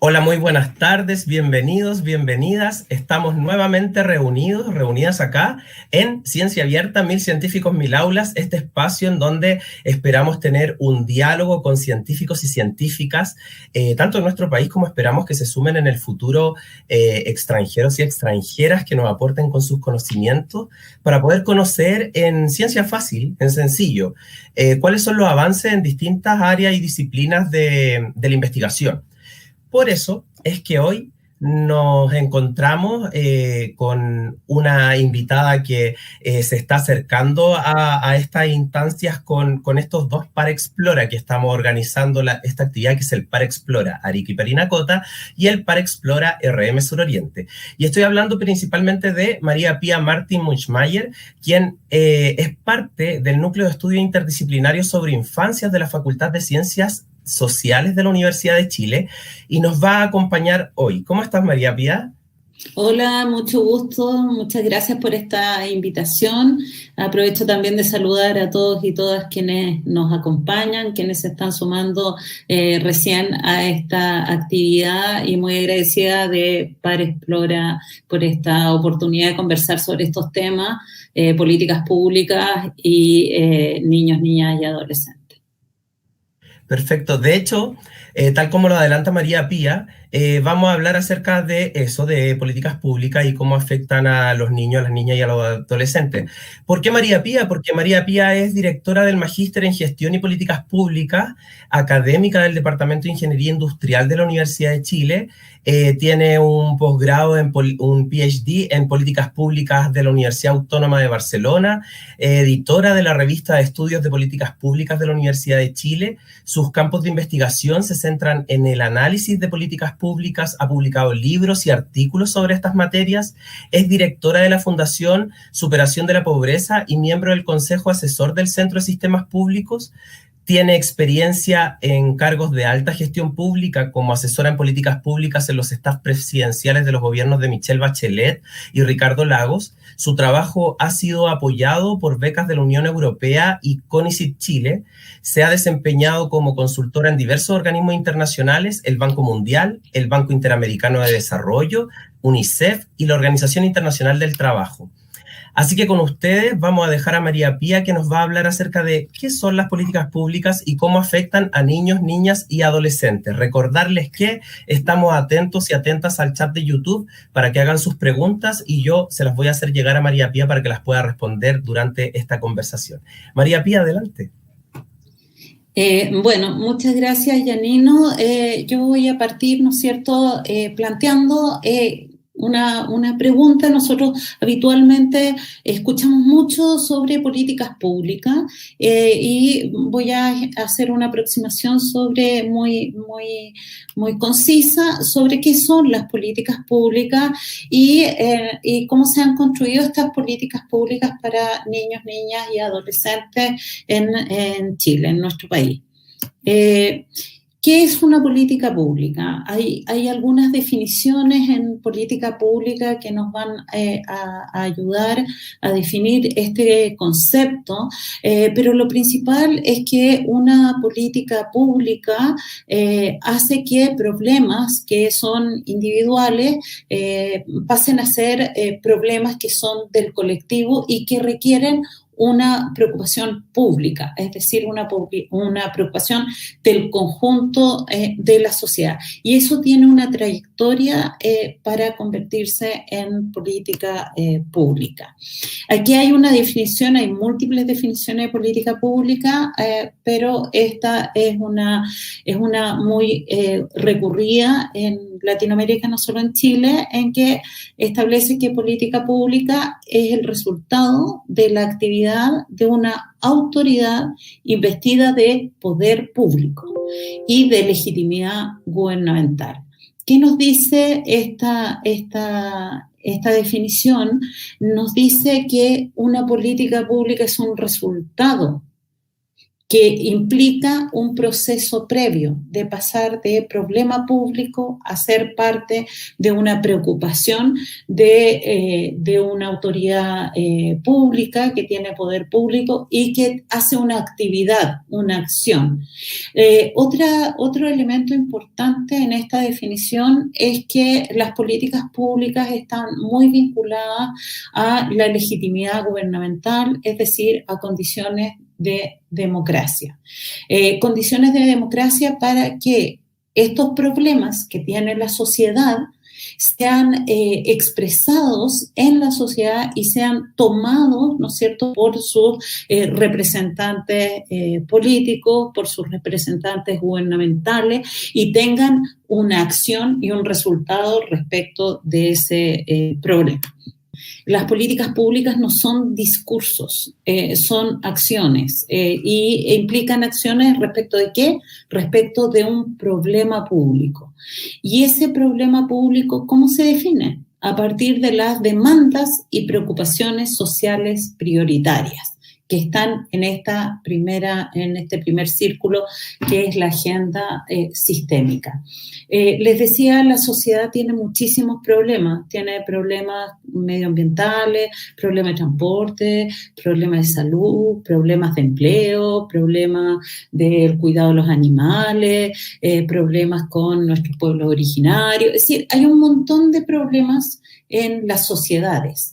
Hola, muy buenas tardes, bienvenidos, bienvenidas. Estamos nuevamente reunidas acá en Ciencia Abierta, 1000 científicos, 1000 aulas, este espacio en donde esperamos tener un diálogo con científicos y científicas, tanto en nuestro país como esperamos que se sumen en el futuro extranjeros y extranjeras que nos aporten con sus conocimientos para poder conocer en ciencia fácil, en sencillo, cuáles son los avances en distintas áreas y disciplinas de la investigación. Por eso es que hoy nos encontramos con una invitada que se está acercando a estas instancias con estos dos Parexplora que estamos organizando esta actividad, que es el Parexplora Arica y Parinacota y el Parexplora RM Suroriente. Y estoy hablando principalmente de María Pía Martín Munchmayer, quien es parte del Núcleo de Estudio Interdisciplinario sobre Infancias de la Facultad de Ciencias Sociales de la Universidad de Chile y nos va a acompañar hoy. ¿Cómo estás, María Pía? Hola, mucho gusto, muchas gracias por esta invitación. Aprovecho también de saludar a todos y todas quienes nos acompañan, quienes se están sumando recién a esta actividad, y muy agradecida de Parexplora por esta oportunidad de conversar sobre estos temas, políticas públicas y niños, niñas y adolescentes. Perfecto. De hecho, tal como lo adelanta María Pía, vamos a hablar acerca de eso, de políticas públicas y cómo afectan a los niños, a las niñas y a los adolescentes. ¿Por qué María Pía? Porque María Pía es directora del Magíster en Gestión y Políticas Públicas, académica del Departamento de Ingeniería Industrial de la Universidad de Chile, tiene un posgrado, un PhD en Políticas Públicas de la Universidad Autónoma de Barcelona, editora de la revista de Estudios de Políticas Públicas de la Universidad de Chile. Sus campos de investigación se centran en el análisis de políticas públicas, ha publicado libros y artículos sobre estas materias, es directora de la Fundación Superación de la Pobreza y miembro del Consejo Asesor del Centro de Sistemas Públicos. Tiene experiencia en cargos de alta gestión pública como asesora en políticas públicas en los staffs presidenciales de los gobiernos de Michelle Bachelet y Ricardo Lagos. Su trabajo ha sido apoyado por becas de la Unión Europea y CONICYT Chile. Se ha desempeñado como consultora en diversos organismos internacionales, el Banco Mundial, el Banco Interamericano de Desarrollo, UNICEF y la Organización Internacional del Trabajo. Así que con ustedes vamos a dejar a María Pía, que nos va a hablar acerca de qué son las políticas públicas y cómo afectan a niños, niñas y adolescentes. Recordarles que estamos atentos y atentas al chat de YouTube para que hagan sus preguntas y yo se las voy a hacer llegar a María Pía para que las pueda responder durante esta conversación. María Pía, adelante. Bueno, muchas gracias, Janino. Yo voy a partir, ¿no es cierto?, planteando una pregunta. Nosotros habitualmente escuchamos mucho sobre políticas públicas y voy a hacer una aproximación muy concisa sobre qué son las políticas públicas y cómo se han construido estas políticas públicas para niños, niñas y adolescentes en Chile, en nuestro país. ¿Qué es una política pública? Hay algunas definiciones en política pública que nos van a ayudar a definir este concepto, pero lo principal es que una política pública hace que problemas que son individuales pasen a ser problemas que son del colectivo y que requieren una preocupación pública, es decir, una preocupación del conjunto de la sociedad. Y eso tiene una trayectoria para convertirse en política pública. Aquí hay una definición, hay múltiples definiciones de política pública, pero esta es una muy recurrida en Latinoamérica, no solo en Chile, en que establece que política pública es el resultado de la actividad de una autoridad investida de poder público y de legitimidad gubernamental. ¿Qué nos dice esta definición? Nos dice que una política pública es un resultado que implica un proceso previo de pasar de problema público a ser parte de una preocupación de una autoridad pública que tiene poder público y que hace una actividad, una acción. Otro elemento importante en esta definición es que las políticas públicas están muy vinculadas a la legitimidad gubernamental, es decir, a condiciones de democracia. Condiciones de democracia para que estos problemas que tiene la sociedad sean expresados en la sociedad y sean tomados, ¿no es cierto?, por sus representantes políticos, por sus representantes gubernamentales y tengan una acción y un resultado respecto de ese problema. Las políticas públicas no son discursos, son acciones y implican acciones respecto de ¿qué? Respecto de un problema público. Y ese problema público, ¿cómo se define? A partir de las demandas y preocupaciones sociales prioritarias que están en este primer círculo, que es la agenda sistémica. Les decía, la sociedad tiene muchísimos problemas. Tiene problemas medioambientales, problemas de transporte, problemas de salud, problemas de empleo, problemas del cuidado de los animales, problemas con nuestros pueblos originarios. Es decir, hay un montón de problemas en las sociedades.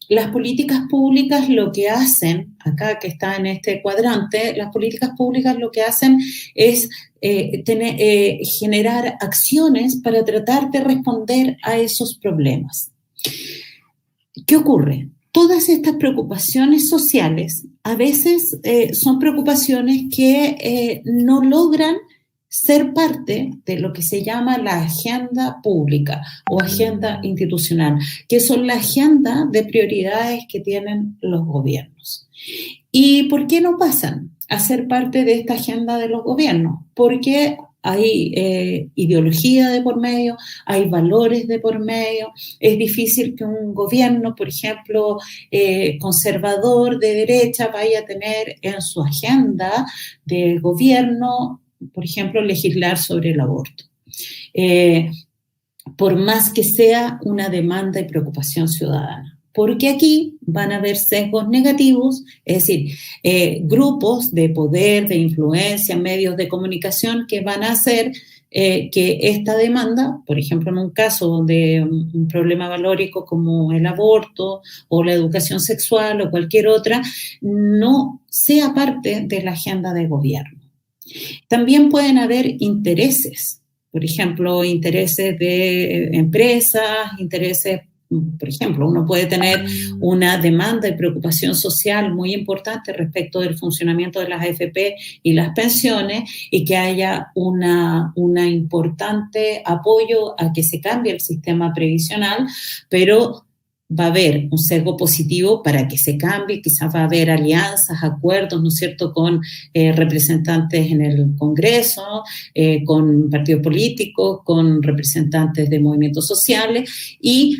Las políticas públicas lo que hacen, acá que está en este cuadrante, las políticas públicas lo que hacen es generar acciones para tratar de responder a esos problemas. ¿Qué ocurre? Todas estas preocupaciones sociales a veces son preocupaciones que no logran ser parte de lo que se llama la agenda pública o agenda institucional, que son la agenda de prioridades que tienen los gobiernos. ¿Y por qué no pasan a ser parte de esta agenda de los gobiernos? Porque hay ideología de por medio, hay valores de por medio. Es difícil que un gobierno, por ejemplo, conservador de derecha, vaya a tener en su agenda de gobierno, por ejemplo, legislar sobre el aborto. Por más que sea una demanda y preocupación ciudadana. Porque aquí van a haber sesgos negativos, es decir, grupos de poder, de influencia, medios de comunicación que van a hacer que esta demanda, por ejemplo, en un caso de un problema valórico como el aborto o la educación sexual o cualquier otra, no sea parte de la agenda de gobierno. También pueden haber intereses, por ejemplo, intereses de empresas, intereses, por ejemplo, uno puede tener una demanda y preocupación social muy importante respecto del funcionamiento de las AFP y las pensiones y que haya una importante apoyo a que se cambie el sistema previsional, pero va a haber un sesgo positivo para que se cambie, quizás va a haber alianzas, acuerdos, ¿no es cierto?, con representantes en el Congreso, con partidos políticos, con representantes de movimientos sociales y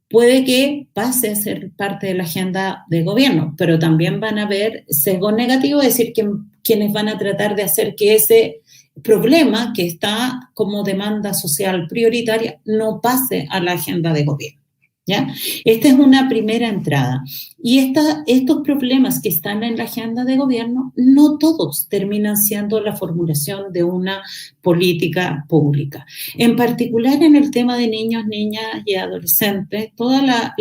puede que pase a ser parte de la agenda de gobierno, pero también van a haber sesgos negativos, es decir, que quienes van a tratar de hacer que ese problema que está como demanda social prioritaria no pase a la agenda de gobierno. ¿Ya? Esta es una primera entrada. Y estos problemas que están en la agenda de gobierno, no todos terminan siendo la formulación de una política pública. En particular en el tema de niños, niñas y adolescentes, toda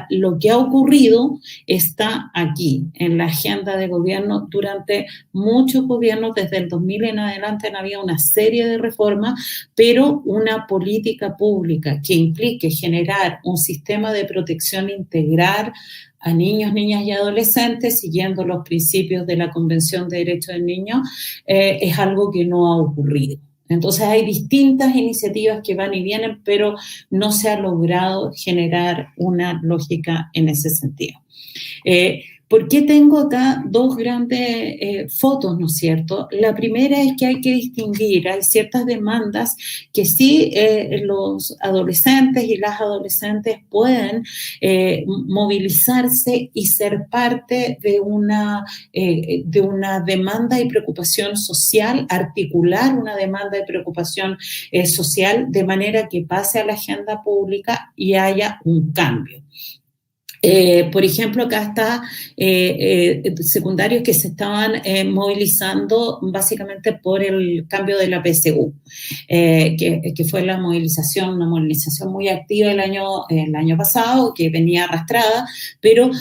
lo que ha ocurrido está aquí, en la agenda de gobierno. Durante muchos gobiernos, desde el 2000 en adelante, han habido una serie de reformas, pero una política pública que implique generar un sistema de protección integral a niños, niñas y adolescentes, siguiendo los principios de la Convención de Derechos del Niño, es algo que no ha ocurrido. Entonces hay distintas iniciativas que van y vienen, pero no se ha logrado generar una lógica en ese sentido. ¿Por qué tengo acá dos grandes fotos, ¿no es cierto? La primera es que hay que distinguir, hay ciertas demandas que sí los adolescentes y las adolescentes pueden movilizarse y ser parte de una demanda y preocupación social, articular una demanda y preocupación social de manera que pase a la agenda pública y haya un cambio. Por ejemplo, acá está secundarios que se estaban movilizando básicamente por el cambio de la PSU, que fue una movilización muy activa el año pasado, que venía arrastrada, pero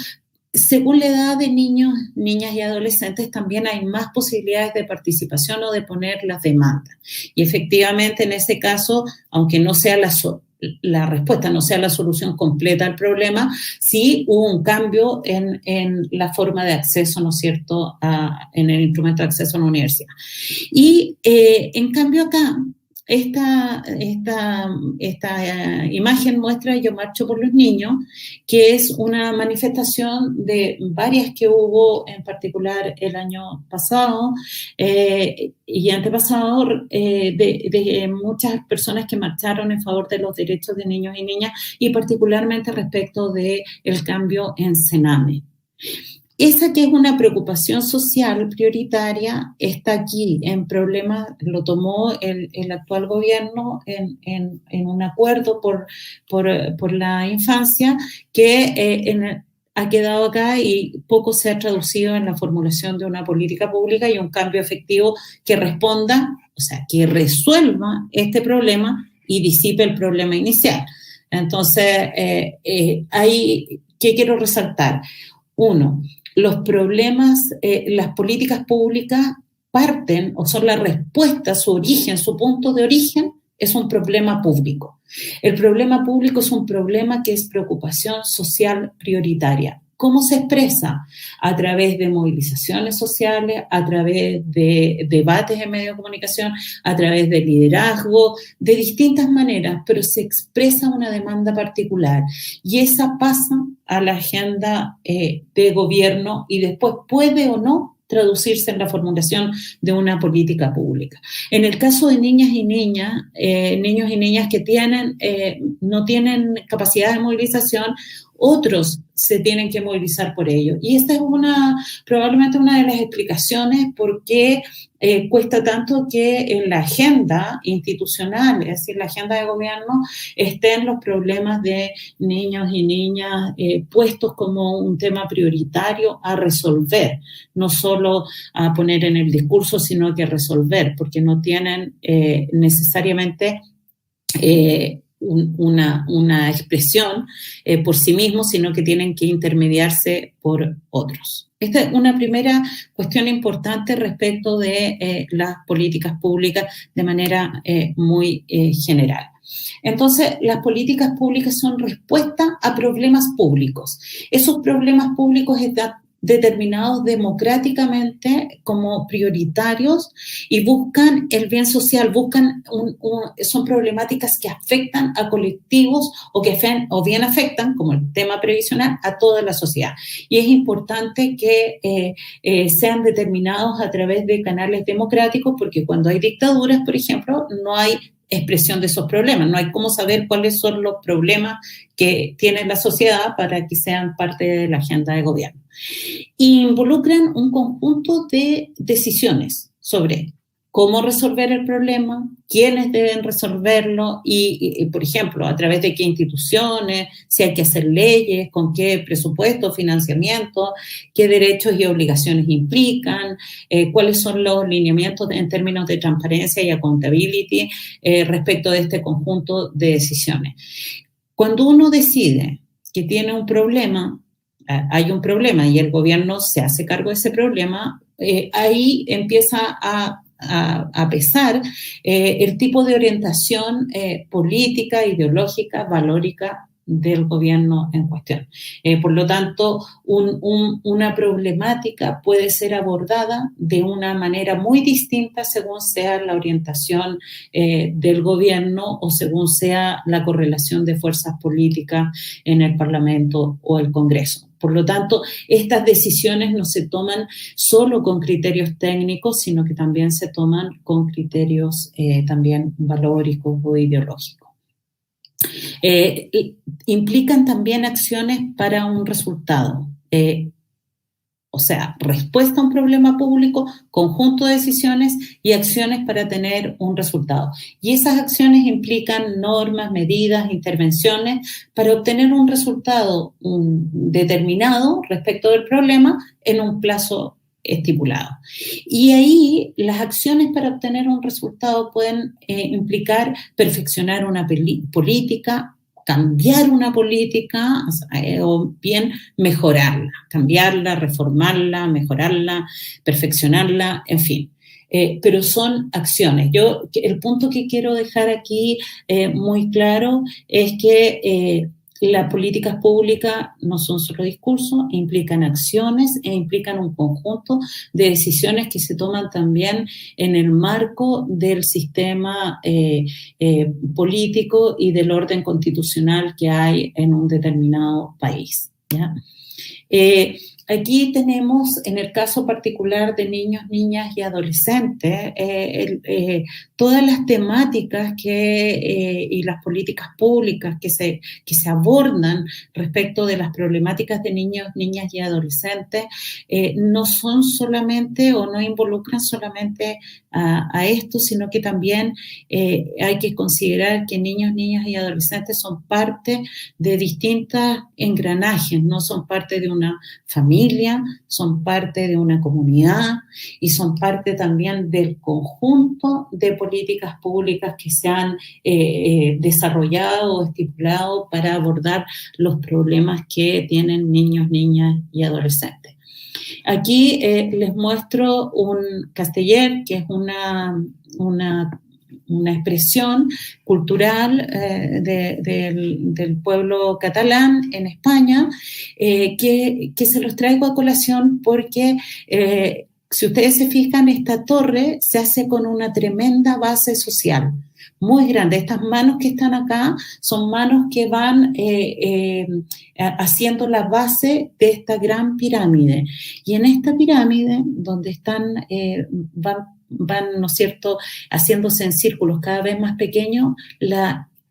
según la edad de niños, niñas y adolescentes, también hay más posibilidades de participación o de poner las demandas. Y efectivamente, en ese caso, aunque no sea la respuesta, no sea la solución completa al problema, sí hubo un cambio en la forma de acceso, ¿no es cierto?, en el instrumento de acceso a la universidad. Y en cambio acá, esta imagen muestra Yo Marcho por los Niños, que es una manifestación de varias que hubo, en particular el año pasado y antepasado, de muchas personas que marcharon en favor de los derechos de niños y niñas, y particularmente respecto del cambio en Sename. Esa que es una preocupación social prioritaria está aquí en problemas, lo tomó el actual gobierno en un acuerdo por la infancia que ha quedado acá y poco se ha traducido en la formulación de una política pública y un cambio efectivo que responda, o sea, que resuelva este problema y disipe el problema inicial. Entonces, ¿qué quiero resaltar? Uno, los problemas, las políticas públicas parten o son la respuesta, su origen, su punto de origen es un problema público. El problema público es un problema que es preocupación social prioritaria. ¿Cómo se expresa? A través de movilizaciones sociales, a través de debates en medios de comunicación, a través de liderazgo, de distintas maneras, pero se expresa una demanda particular y esa pasa a la agenda de gobierno y después puede o no traducirse en la formulación de una política pública. En el caso de niñas y niños y niñas que no tienen capacidad de movilización, otros se tienen que movilizar por ello. Y esta es probablemente una de las explicaciones por qué cuesta tanto que en la agenda institucional, es decir, la agenda de gobierno, estén los problemas de niños y niñas puestos como un tema prioritario a resolver, no solo a poner en el discurso, sino que resolver, porque no tienen necesariamente una expresión por sí mismos, sino que tienen que intermediarse por otros. Esta es una primera cuestión importante respecto de las políticas públicas de manera muy general. Entonces, las políticas públicas son respuesta a problemas públicos. Esos problemas públicos están determinados democráticamente como prioritarios y buscan el bien social, son problemáticas que afectan a colectivos o bien afectan, como el tema previsional, a toda la sociedad. Y es importante que sean determinados a través de canales democráticos, porque cuando hay dictaduras, por ejemplo, no hay expresión de esos problemas, no hay cómo saber cuáles son los problemas que tiene la sociedad para que sean parte de la agenda de gobierno. Involucran un conjunto de decisiones sobre cómo resolver el problema, quiénes deben resolverlo y, por ejemplo, a través de qué instituciones, si hay que hacer leyes, con qué presupuesto, financiamiento, qué derechos y obligaciones implican, cuáles son los lineamientos en términos de transparencia y accountability respecto de este conjunto de decisiones. Cuando uno decide que tiene un problema, hay un problema y el gobierno se hace cargo de ese problema, ahí empieza a pesar el tipo de orientación política, ideológica, valórica del gobierno en cuestión. Por lo tanto, una problemática puede ser abordada de una manera muy distinta según sea la orientación del gobierno o según sea la correlación de fuerzas políticas en el Parlamento o el Congreso. Por lo tanto, estas decisiones no se toman solo con criterios técnicos, sino que también se toman con criterios también valóricos o ideológicos. Implican también acciones para un resultado. O sea, respuesta a un problema público, conjunto de decisiones y acciones para tener un resultado. Y esas acciones implican normas, medidas, intervenciones para obtener un resultado determinado respecto del problema en un plazo estipulado. Y ahí las acciones para obtener un resultado pueden implicar perfeccionar una política, cambiar una política o bien mejorarla, cambiarla, reformarla, mejorarla, perfeccionarla, en fin. Pero son acciones. El punto que quiero dejar aquí muy claro es que las políticas públicas no son solo discursos, implican acciones e implican un conjunto de decisiones que se toman también en el marco del sistema político y del orden constitucional que hay en un determinado país, ¿ya? Aquí tenemos, en el caso particular de niños, niñas y adolescentes, todas las temáticas y las políticas públicas que se abordan respecto de las problemáticas de niños, niñas y adolescentes no son solamente o no involucran solamente a esto, sino que también hay que considerar que niños, niñas y adolescentes son parte de distintos engranajes, no son parte de una familia, son parte de una comunidad y son parte también del conjunto de políticas públicas que se han desarrollado o estipulado para abordar los problemas que tienen niños, niñas y adolescentes. Aquí les muestro un casteller, que es una expresión cultural del pueblo catalán en España, que se los traigo a colación porque si ustedes se fijan, esta torre se hace con una tremenda base social, muy grande. Estas manos que están acá son manos que van haciendo la base de esta gran pirámide. Y en esta pirámide, donde están, van, ¿no es cierto?, haciéndose en círculos cada vez más pequeños,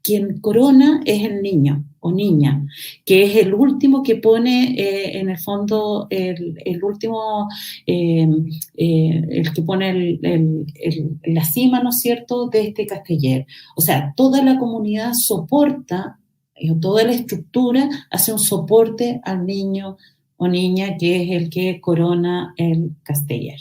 quien corona es el niño o niña, que es el último que pone, en el fondo, el último, el que pone la cima, ¿no es cierto?, de este casteller. O sea, toda la comunidad soporta, toda la estructura hace un soporte al niño o niña que es el que corona el casteller.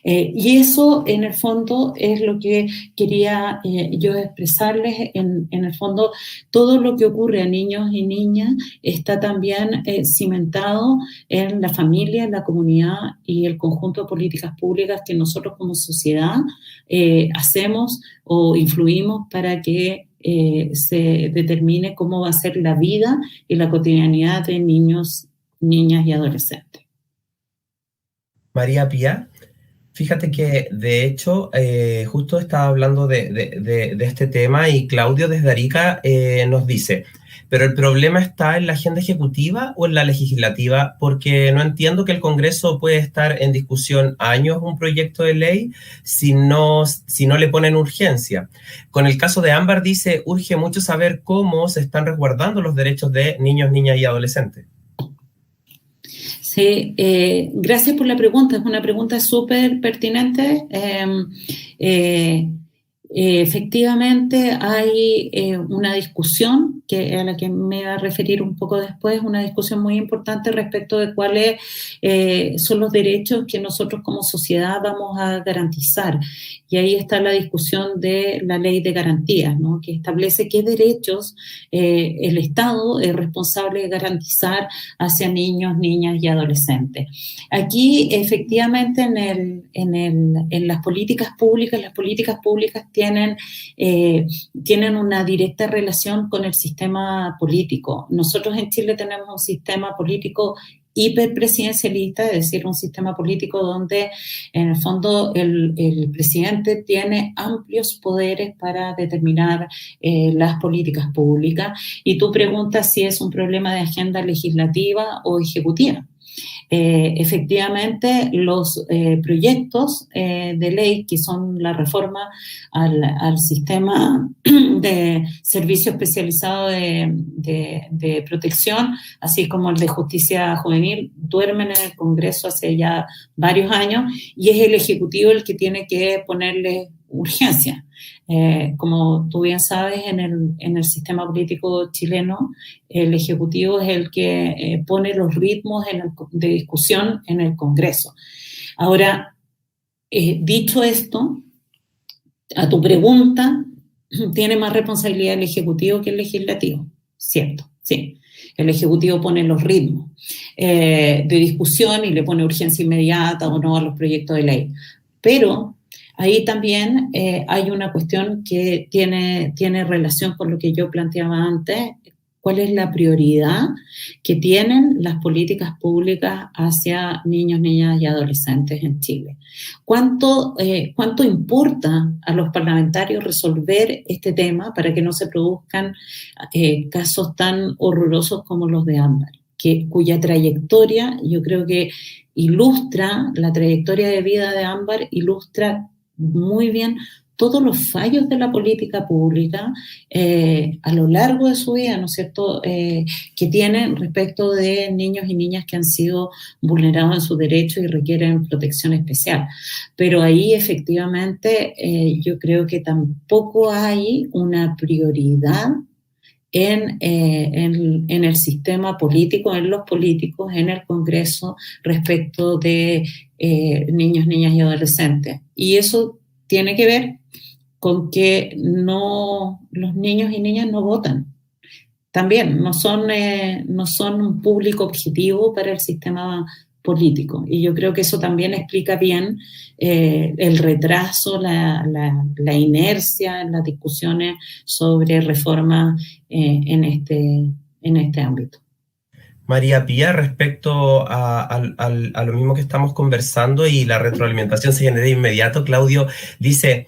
Y eso, en el fondo, es lo que quería yo expresarles. En el fondo, todo lo que ocurre a niños y niñas está también cimentado en la familia, en la comunidad y el conjunto de políticas públicas que nosotros como sociedad hacemos o influimos para que se determine cómo va a ser la vida y la cotidianidad de niños, niñas y adolescentes. María Pía, fíjate que de hecho justo estaba hablando de este tema y Claudio desde Arica nos dice, pero el problema está en la agenda ejecutiva o en la legislativa, porque no entiendo que el Congreso puede estar en discusión años un proyecto de ley si no le ponen urgencia. Con el caso de Ámbar dice, urge mucho saber cómo se están resguardando los derechos de niños, niñas y adolescentes. Sí, gracias por la pregunta, es una pregunta súper pertinente. Efectivamente hay una discusión a la que me voy a referir un poco después, una discusión muy importante respecto de cuáles son los derechos que nosotros como sociedad vamos a garantizar. Y ahí está la discusión de la ley de garantías, ¿no?, que establece qué derechos el Estado es responsable de garantizar hacia niños, niñas y adolescentes. Aquí, efectivamente, en las políticas públicas tienen una directa relación con el sistema político. Nosotros en Chile tenemos un sistema político hiperpresidencialista, es decir, un sistema político donde en el fondo el presidente tiene amplios poderes para determinar las políticas públicas. Y tú preguntas si es un problema de agenda legislativa o ejecutiva. Efectivamente, los proyectos de ley que son la reforma al sistema de servicio especializado de protección, así como el de justicia juvenil, duermen en el Congreso hace ya varios años y es el Ejecutivo el que tiene que ponerle urgencia. Como tú bien sabes, en el sistema político chileno, el Ejecutivo es el que pone los ritmos de discusión en el Congreso. Ahora, dicho esto, a tu pregunta, ¿tiene más responsabilidad el Ejecutivo que el Legislativo? Cierto, sí. El Ejecutivo pone los ritmos de discusión y le pone urgencia inmediata o no a los proyectos de ley. Pero ahí también hay una cuestión que tiene relación con lo que yo planteaba antes. ¿Cuál es la prioridad que tienen las políticas públicas hacia niños, niñas y adolescentes en Chile? ¿Cuánto importa a los parlamentarios resolver este tema para que no se produzcan casos tan horrorosos como los de Ámbar? Cuya trayectoria, yo creo que ilustra, la trayectoria de vida de Ámbar ilustra muy bien todos los fallos de la política pública a lo largo de su vida, ¿no es cierto?, que tienen respecto de niños y niñas que han sido vulnerados en sus derechos y requieren protección especial. Pero ahí efectivamente yo creo que tampoco hay una prioridad en el sistema político, en los políticos, en el Congreso, respecto de niños, niñas y adolescentes. Y eso tiene que ver con que los niños y niñas no votan. También no son un público objetivo para el sistema político. Y yo creo que eso también explica bien el retraso, la inercia en las discusiones sobre reforma en este ámbito. María Pía, respecto a lo mismo que estamos conversando y la retroalimentación se genera de inmediato, Claudio dice,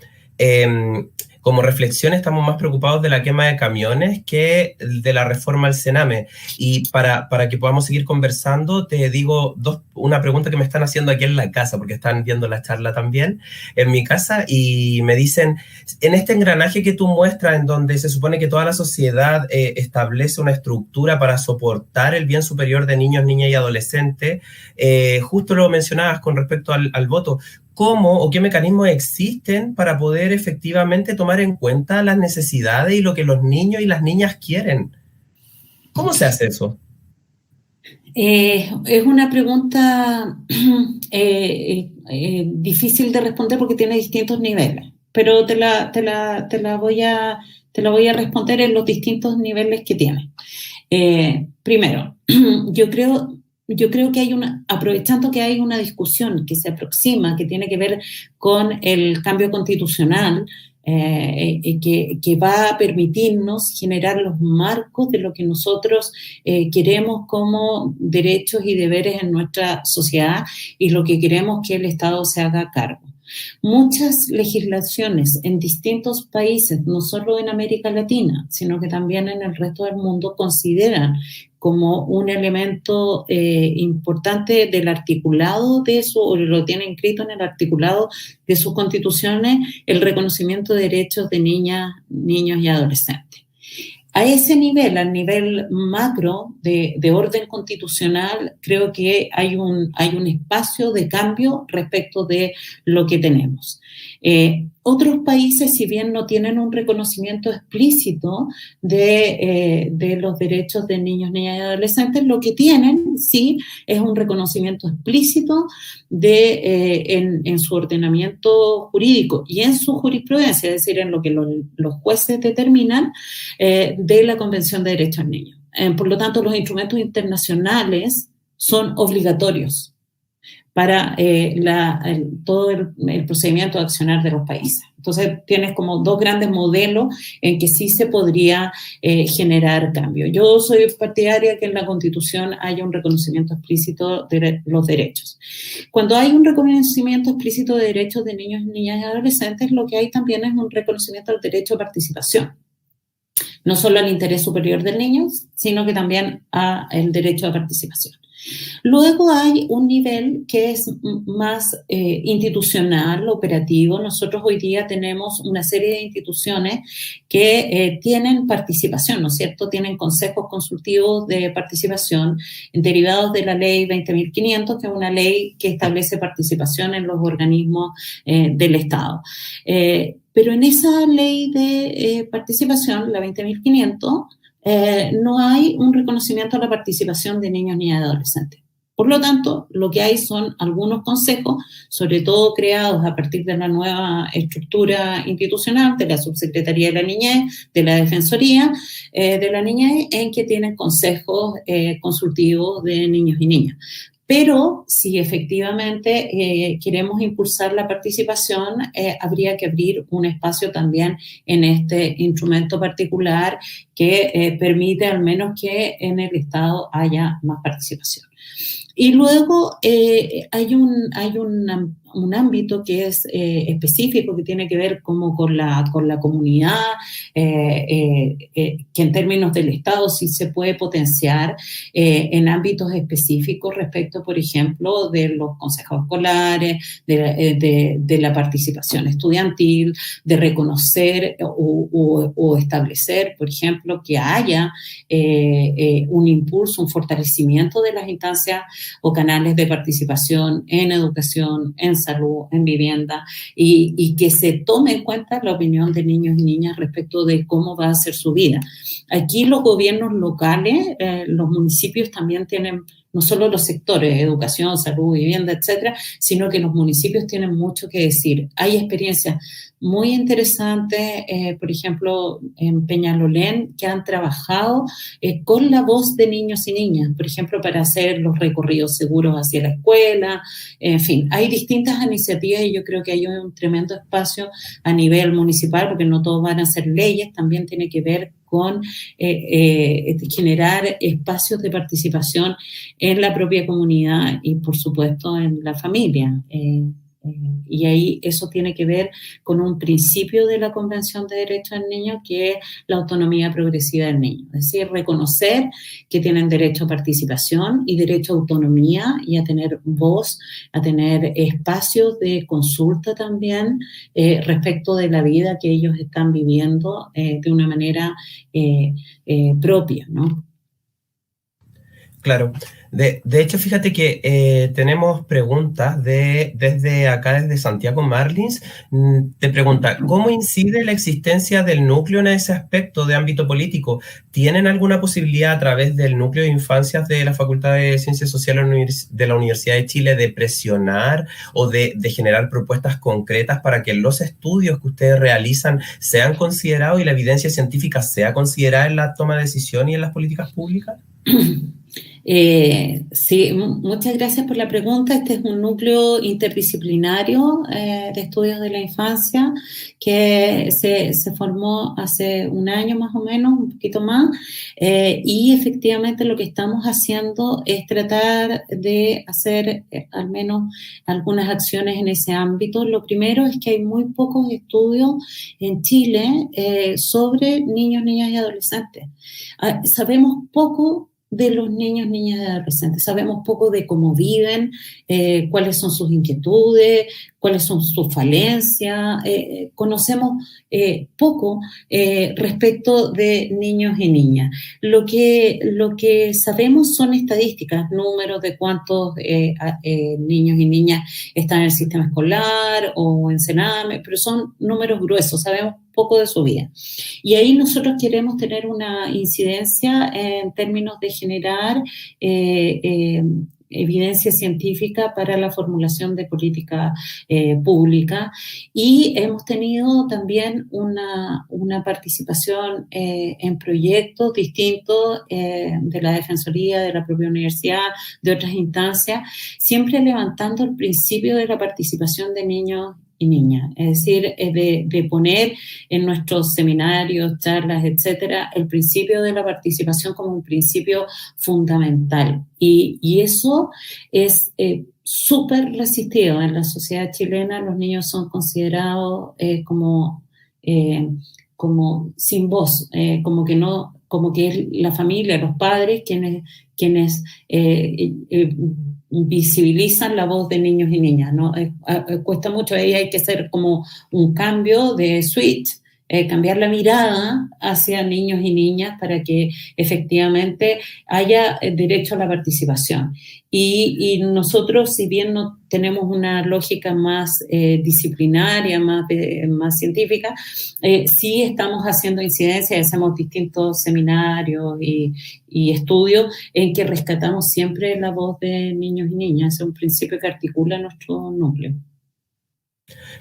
como reflexión estamos más preocupados de la quema de camiones que de la reforma al Sename. Y para que podamos seguir conversando, te digo una pregunta que me están haciendo aquí en la casa, porque están viendo la charla también en mi casa, y me dicen, en este engranaje que tú muestras, en donde se supone que toda la sociedad establece una estructura para soportar el bien superior de niños, niñas y adolescentes, justo lo mencionabas con respecto al voto, ¿cómo o qué mecanismos existen para poder efectivamente tomar en cuenta las necesidades y lo que los niños y las niñas quieren? ¿Cómo se hace eso? Es una pregunta difícil de responder porque tiene distintos niveles, pero te la voy a responder en los distintos niveles que tiene. Primero, yo creo que aprovechando que hay una discusión que se aproxima, que tiene que ver con el cambio constitucional, que va a permitirnos generar los marcos de lo que nosotros queremos como derechos y deberes en nuestra sociedad y lo que queremos que el Estado se haga cargo. Muchas legislaciones en distintos países, no solo en América Latina, sino que también en el resto del mundo, consideran como un elemento importante del articulado de o lo tienen inscrito en el articulado de sus constituciones, el reconocimiento de derechos de niñas, niños y adolescentes. A ese nivel, al nivel macro de orden constitucional, creo que hay un espacio de cambio respecto de lo que tenemos. Otros países, si bien no tienen un reconocimiento explícito de los derechos de niños, niñas y adolescentes, lo que tienen, sí, es un reconocimiento explícito en su ordenamiento jurídico y en su jurisprudencia, es decir, en lo que los jueces determinan de la Convención de Derechos del Niño. Por lo tanto, los instrumentos internacionales son obligatorios para todo el procedimiento de accionar de los países. Entonces, tienes como dos grandes modelos en que sí se podría generar cambio. Yo soy partidaria que en la Constitución haya un reconocimiento explícito de los derechos. Cuando hay un reconocimiento explícito de derechos de niños, niñas y adolescentes, lo que hay también es un reconocimiento del derecho a participación. No solo al interés superior del niño, sino que también al derecho a participación. Luego hay un nivel que es más institucional, operativo. Nosotros hoy día tenemos una serie de instituciones que tienen participación, ¿no es cierto? Tienen consejos consultivos de participación derivados de la ley 20.500, que es una ley que establece participación en los organismos del Estado. Pero en esa ley de participación, la 20.500, no hay un reconocimiento a la participación de niños, niñas y adolescentes. Por lo tanto, lo que hay son algunos consejos, sobre todo creados a partir de la nueva estructura institucional de la Subsecretaría de la Niñez, de la Defensoría de la Niñez, en que tienen consejos consultivos de niños y niñas. Pero si efectivamente queremos impulsar la participación, habría que abrir un espacio también en este instrumento particular que permite al menos que en el Estado haya más participación. Y luego hay un ámbito que es específico, que tiene que ver como con la comunidad, que en términos del Estado sí se puede potenciar en ámbitos específicos respecto, por ejemplo, de los consejos escolares, de la participación estudiantil, de reconocer o establecer, por ejemplo, que haya un impulso, un fortalecimiento de las instancias o canales de participación en educación, en salud, en vivienda, y que se tome en cuenta la opinión de niños y niñas respecto de cómo va a ser su vida. Aquí los gobiernos locales, los municipios también tienen, no solo los sectores, educación, salud, vivienda, etcétera, sino que los municipios tienen mucho que decir. Hay experiencias muy interesantes, por ejemplo, en Peñalolén, que han trabajado con la voz de niños y niñas, por ejemplo, para hacer los recorridos seguros hacia la escuela. En fin, hay distintas iniciativas y yo creo que hay un tremendo espacio a nivel municipal, porque no todos van a ser leyes, también tiene que ver con generar espacios de participación en la propia comunidad y, por supuesto, en la familia. Y ahí eso tiene que ver con un principio de la Convención de Derechos del Niño, que es la autonomía progresiva del niño. Es decir, reconocer que tienen derecho a participación y derecho a autonomía y a tener voz, a tener espacios de consulta también respecto de la vida que ellos están viviendo de una manera propia, ¿no? Claro. De hecho, fíjate que tenemos preguntas desde acá, desde Santiago Marlins. Te pregunta, ¿cómo incide la existencia del núcleo en ese aspecto de ámbito político? ¿Tienen alguna posibilidad a través del núcleo de infancias de la Facultad de Ciencias Sociales de la Universidad de Chile de presionar o de generar propuestas concretas para que los estudios que ustedes realizan sean considerados y la evidencia científica sea considerada en la toma de decisión y en las políticas públicas? Sí, muchas gracias por la pregunta. Este es un núcleo interdisciplinario de estudios de la infancia que se formó hace un año más o menos, un poquito más, y efectivamente lo que estamos haciendo es tratar de hacer al menos algunas acciones en ese ámbito. Lo primero es que hay muy pocos estudios en Chile sobre niños, niñas y adolescentes. Sabemos poco de los niños, niñas y adolescentes. Sabemos poco de cómo viven, cuáles son sus inquietudes, cuáles son sus falencias. Conocemos poco respecto de niños y niñas. Lo que sabemos son estadísticas, números de cuántos niños y niñas están en el sistema escolar o en Sename, pero son números gruesos, sabemos poco de su vida. Y ahí nosotros queremos tener una incidencia en términos de generar evidencia científica para la formulación de política pública, y hemos tenido también una participación en proyectos distintos de la Defensoría, de la propia universidad, de otras instancias, siempre levantando el principio de la participación de niños y niñas, es decir, de poner en nuestros seminarios, charlas, etcétera, el principio de la participación como un principio fundamental. Y eso es súper resistido en la sociedad chilena. Los niños son considerados como sin voz, como que no, como que es la familia, los padres quienes visibilizan la voz de niños y niñas, ¿no? Cuesta mucho, ahí hay que hacer como un cambio de switch, cambiar la mirada hacia niños y niñas para que efectivamente haya derecho a la participación. Y nosotros, si bien no tenemos una lógica más disciplinaria, más científica, sí estamos haciendo incidencia, hacemos distintos seminarios y estudios en que rescatamos siempre la voz de niños y niñas. Es un principio que articula nuestro núcleo.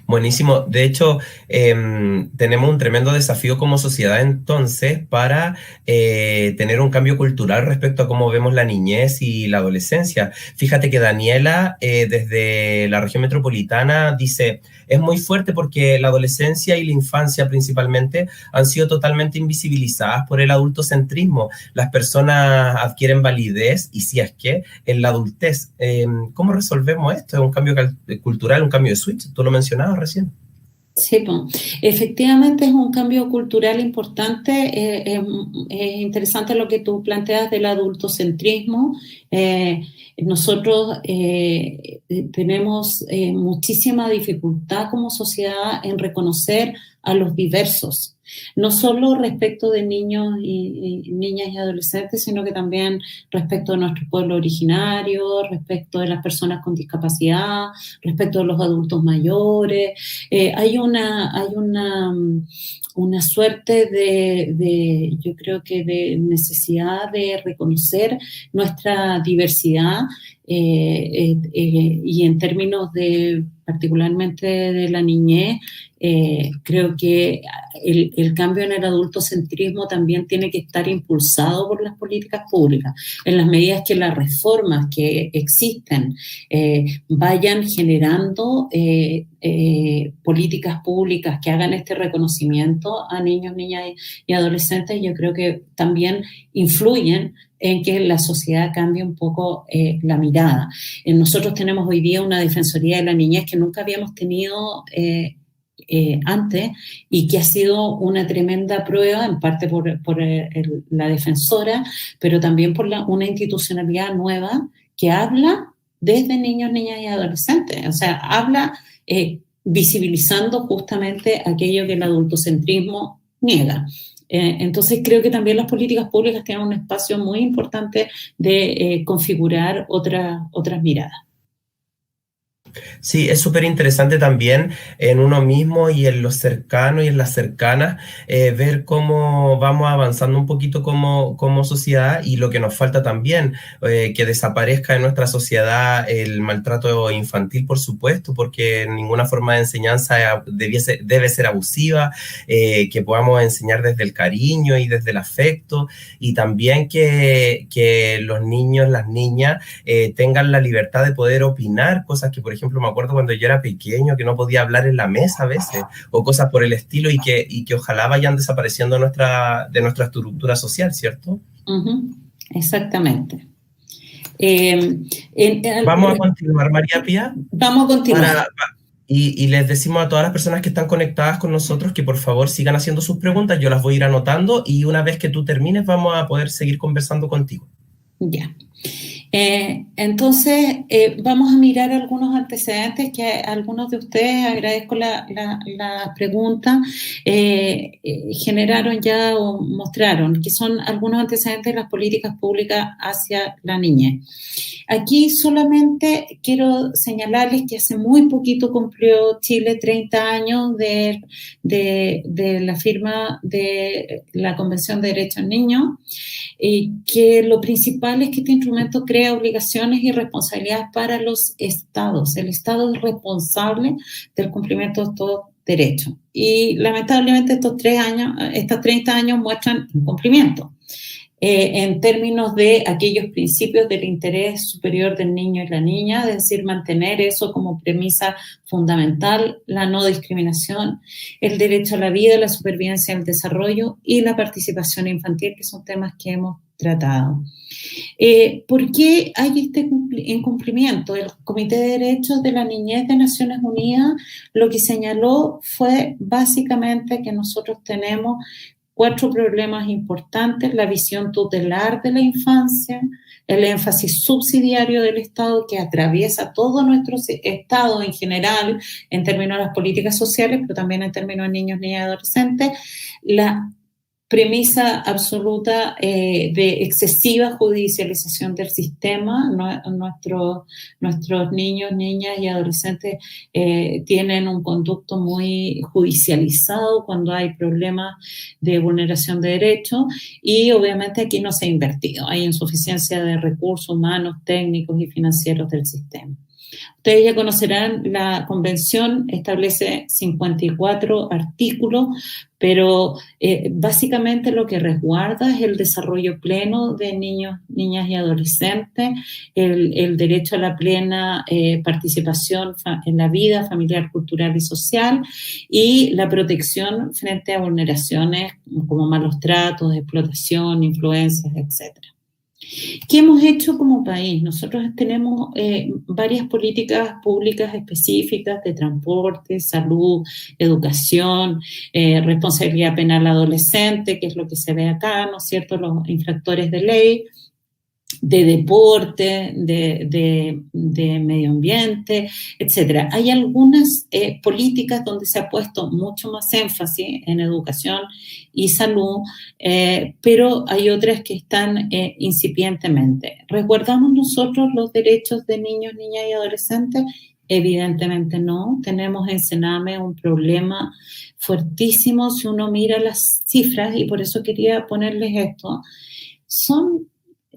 Buenísimo. De hecho, tenemos un tremendo desafío como sociedad entonces para tener un cambio cultural respecto a cómo vemos la niñez y la adolescencia. Fíjate que Daniela, desde la región metropolitana, dice, es muy fuerte porque la adolescencia y la infancia principalmente han sido totalmente invisibilizadas por el adultocentrismo. Las personas adquieren validez, y si es que, en la adultez. ¿Cómo resolvemos esto? ¿Es un cambio cultural, un cambio de switch? Tú lo mencionabas recién. Sí, pues, efectivamente es un cambio cultural importante. Es interesante lo que tú planteas del adultocentrismo. Nosotros tenemos muchísima dificultad como sociedad en reconocer a los diversos, no solo respecto de niños y niñas y adolescentes, sino que también respecto de nuestro pueblo originario, respecto de las personas con discapacidad, respecto de los adultos mayores. Hay una suerte yo creo que de necesidad de reconocer nuestra diversidad y en términos de particularmente de la niñez, creo que el cambio en el adultocentrismo también tiene que estar impulsado por las políticas públicas, en las medidas que las reformas que existen vayan generando políticas públicas que hagan este reconocimiento a niños, niñas y adolescentes. Yo creo que también influyen en que la sociedad cambie un poco la mirada. Nosotros tenemos hoy día una Defensoría de la Niñez que nunca habíamos tenido antes, y que ha sido una tremenda prueba, en parte por la defensora, pero también por una institucionalidad nueva que habla desde niños, niñas y adolescentes. O sea, habla visibilizando justamente aquello que el adultocentrismo niega. Entonces creo que también las políticas públicas tienen un espacio muy importante de configurar otras miradas. Sí, es súper interesante también en uno mismo y en los cercanos y en las cercanas, ver cómo vamos avanzando un poquito como sociedad, y lo que nos falta también, que desaparezca en nuestra sociedad el maltrato infantil, por supuesto, porque ninguna forma de enseñanza debe ser abusiva, que podamos enseñar desde el cariño y desde el afecto, y también que los niños, las niñas tengan la libertad de poder opinar, cosas que, por ejemplo, me acuerdo cuando yo era pequeño, que no podía hablar en la mesa a veces, o cosas por el estilo, y que ojalá vayan desapareciendo de nuestra estructura social, ¿cierto? Uh-huh. Exactamente. Vamos a continuar, María Pía. Vamos a continuar. Y les decimos a todas las personas que están conectadas con nosotros que por favor sigan haciendo sus preguntas. Yo las voy a ir anotando, y una vez que tú termines vamos a poder seguir conversando contigo. Ya. Entonces, vamos a mirar algunos antecedentes que algunos de ustedes, agradezco la pregunta, generaron ya o mostraron, que son algunos antecedentes de las políticas públicas hacia la niñez. Aquí solamente quiero señalarles que hace muy poquito cumplió Chile 30 años de la firma de la Convención de Derechos del Niño, y que lo principal es que este instrumento crea crea obligaciones y responsabilidades para los estados. El Estado es responsable del cumplimiento de estos derechos. Y lamentablemente estos 30 años muestran incumplimiento. En términos de aquellos principios del interés superior del niño y la niña, es decir, mantener eso como premisa fundamental, la no discriminación, el derecho a la vida, la supervivencia, el desarrollo y la participación infantil, que son temas que hemos tratado. ¿Por qué hay este incumplimiento? El Comité de Derechos de la Niñez de Naciones Unidas lo que señaló fue básicamente que nosotros tenemos 4 problemas importantes: la visión tutelar de la infancia, el énfasis subsidiario del Estado que atraviesa todo nuestro Estado en general, en términos de las políticas sociales, pero también en términos de niños, niñas y adolescentes, la premisa absoluta de excesiva judicialización del sistema. Nuestros niños, niñas y adolescentes tienen un conducto muy judicializado cuando hay problemas de vulneración de derechos, y obviamente aquí no se ha invertido, hay insuficiencia de recursos humanos, técnicos y financieros del sistema. Ustedes ya conocerán, la convención establece 54 artículos, pero básicamente lo que resguarda es el desarrollo pleno de niños, niñas y adolescentes, el derecho a la plena participación en la vida familiar, cultural y social, y la protección frente a vulneraciones como malos tratos, explotación, influencias, etcétera. ¿Qué hemos hecho como país? Nosotros tenemos varias políticas públicas específicas de transporte, salud, educación, responsabilidad penal adolescente, que es lo que se ve acá, ¿no es cierto?, los infractores de ley, de deporte, de medio ambiente, etcétera. Hay algunas políticas donde se ha puesto mucho más énfasis en educación y salud, pero hay otras que están incipientemente. ¿Resguardamos nosotros los derechos de niños, niñas y adolescentes? Evidentemente no. Tenemos en Sename un problema fuertísimo si uno mira las cifras, y por eso quería ponerles esto.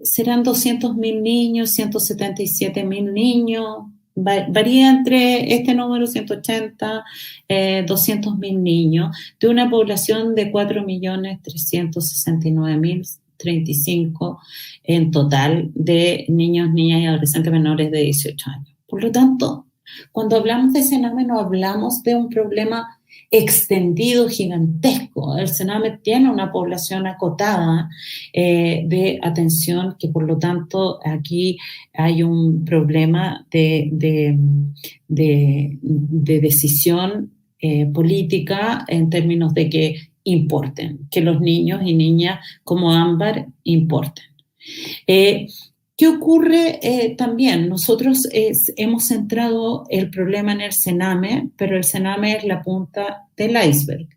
Serán 200.000 niños, 177.000 niños, varía entre este número, 180, 200.000 niños, de una población de 4.369.035 en total de niños, niñas y adolescentes menores de 18 años. Por lo tanto, cuando hablamos de Sename no hablamos de un problema extendido, gigantesco. El Sename tiene una población acotada de atención, que por lo tanto aquí hay un problema de decisión política en términos de que importen, que los niños y niñas como Ámbar importen. ¿Qué ocurre también? Nosotros hemos centrado el problema en el Sename, pero el Sename es la punta del iceberg.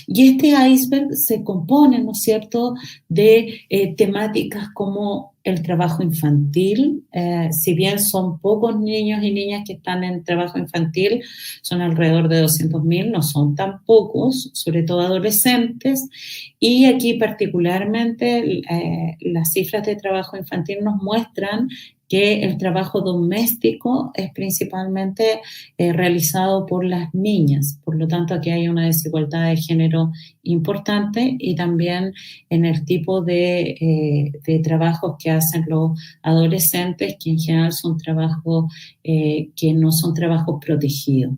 Y este iceberg se compone, ¿no es cierto?, de temáticas como el trabajo infantil. Si bien son pocos niños y niñas que están en trabajo infantil, son alrededor de 200.000, no son tan pocos, sobre todo adolescentes. Y aquí particularmente las cifras de trabajo infantil nos muestran que el trabajo doméstico es principalmente realizado por las niñas. Por lo tanto, aquí hay una desigualdad de género importante, y también en el tipo de trabajos que hacen los adolescentes, que en general son trabajos que no son trabajos protegidos.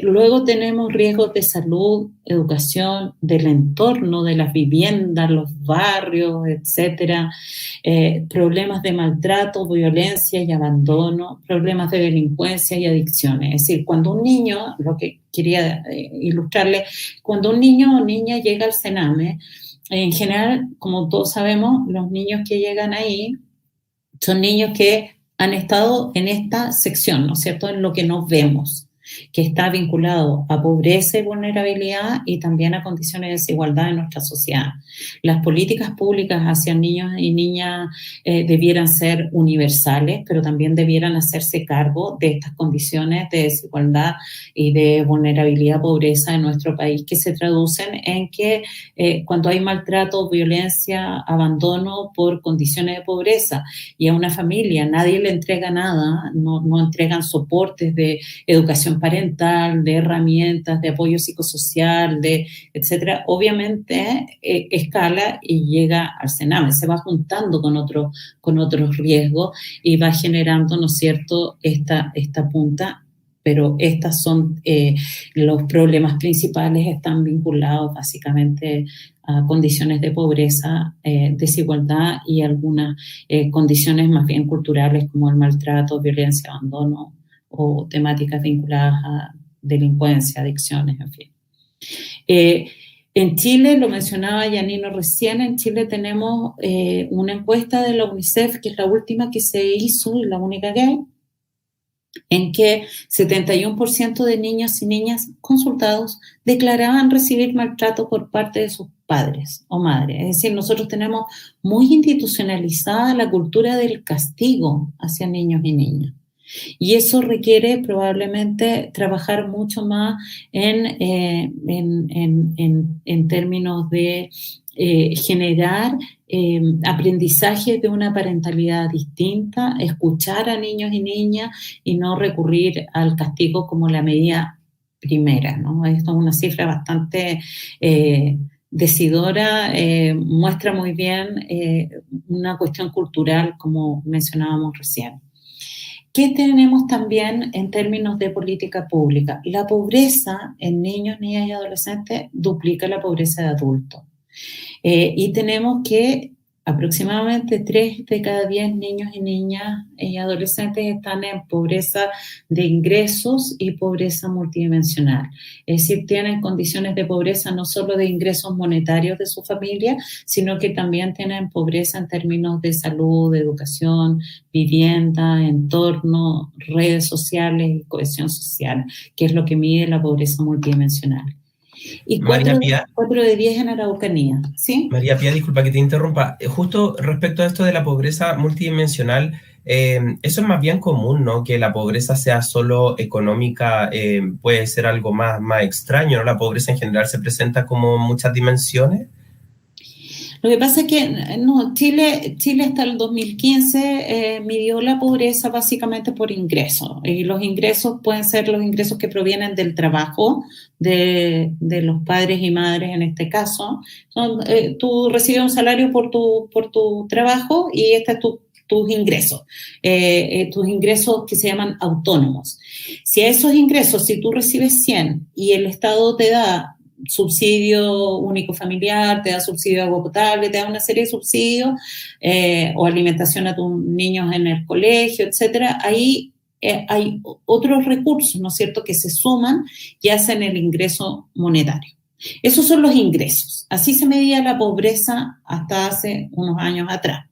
Luego tenemos riesgos de salud, educación, del entorno, de las viviendas, los barrios, etcétera, problemas de maltrato, violencia y abandono, problemas de delincuencia y adicciones. Es decir, cuando un niño, lo que quería ilustrarle, cuando un niño o niña llega al Sename, en general, como todos sabemos, los niños que llegan ahí son niños que han estado en esta sección, ¿no es cierto?, en lo que nos vemos. que está vinculado a pobreza y vulnerabilidad y también a condiciones de desigualdad en nuestra sociedad. Las políticas públicas hacia niños y niñas debieran ser universales, pero también debieran hacerse cargo de estas condiciones de desigualdad y de vulnerabilidad, pobreza en nuestro país, que se traducen en que cuando hay maltrato, violencia, abandono por condiciones de pobreza y a una familia nadie le entrega nada, no entregan soportes de educación parental, de herramientas, de apoyo psicosocial, etcétera, obviamente escala y llega al Sename, se va juntando con otros riesgos y va generando, ¿no es cierto?, esta punta, pero estos son los problemas principales, están vinculados básicamente a condiciones de pobreza, desigualdad y algunas condiciones más bien culturales como el maltrato, violencia, abandono o temáticas vinculadas a delincuencia, adicciones, en fin. En Chile, lo mencionaba Yanino recién, en Chile tenemos una encuesta de la UNICEF, que es la última que se hizo y la única que hay, en que 71% de niños y niñas consultados declaraban recibir maltrato por parte de sus padres o madres. Es decir, nosotros tenemos muy institucionalizada la cultura del castigo hacia niños y niñas. Y eso requiere probablemente trabajar mucho más en términos de generar aprendizaje de una parentalidad distinta, escuchar a niños y niñas y no recurrir al castigo como la medida primera, ¿no? Esto es una cifra bastante decidora, muestra muy bien una cuestión cultural, como mencionábamos recién. ¿Qué tenemos también en términos de política pública? La pobreza en niños, niñas y adolescentes duplica la pobreza de adultos. Y tenemos que aproximadamente 3 de cada 10 niños y niñas y adolescentes están en pobreza de ingresos y pobreza multidimensional. Es decir, tienen condiciones de pobreza no solo de ingresos monetarios de su familia, sino que también tienen pobreza en términos de salud, de educación, vivienda, entorno, redes sociales y cohesión social, que es lo que mide la pobreza multidimensional. Y 4 de 10 en Araucanía, ¿sí? María Pía, disculpa que te interrumpa. Justo respecto a esto de la pobreza multidimensional, eso es más bien común, ¿no? Que la pobreza sea solo económica, puede ser algo más extraño, ¿no? La pobreza en general se presenta como muchas dimensiones. Lo que pasa es que no, Chile hasta el 2015 midió la pobreza básicamente por ingresos. Y los ingresos pueden ser los ingresos que provienen del trabajo de los padres y madres en este caso. Tú recibes un salario por tu trabajo y este es tus ingresos que se llaman autónomos. Si a esos ingresos, si tú recibes 100 y el Estado te da subsidio único familiar, te da subsidio de agua potable, te da una serie de subsidios o alimentación a tus niños en el colegio, etcétera, ahí hay otros recursos, ¿no es cierto?, que se suman y hacen el ingreso monetario. Esos son los ingresos. Así se medía la pobreza hasta hace unos años atrás.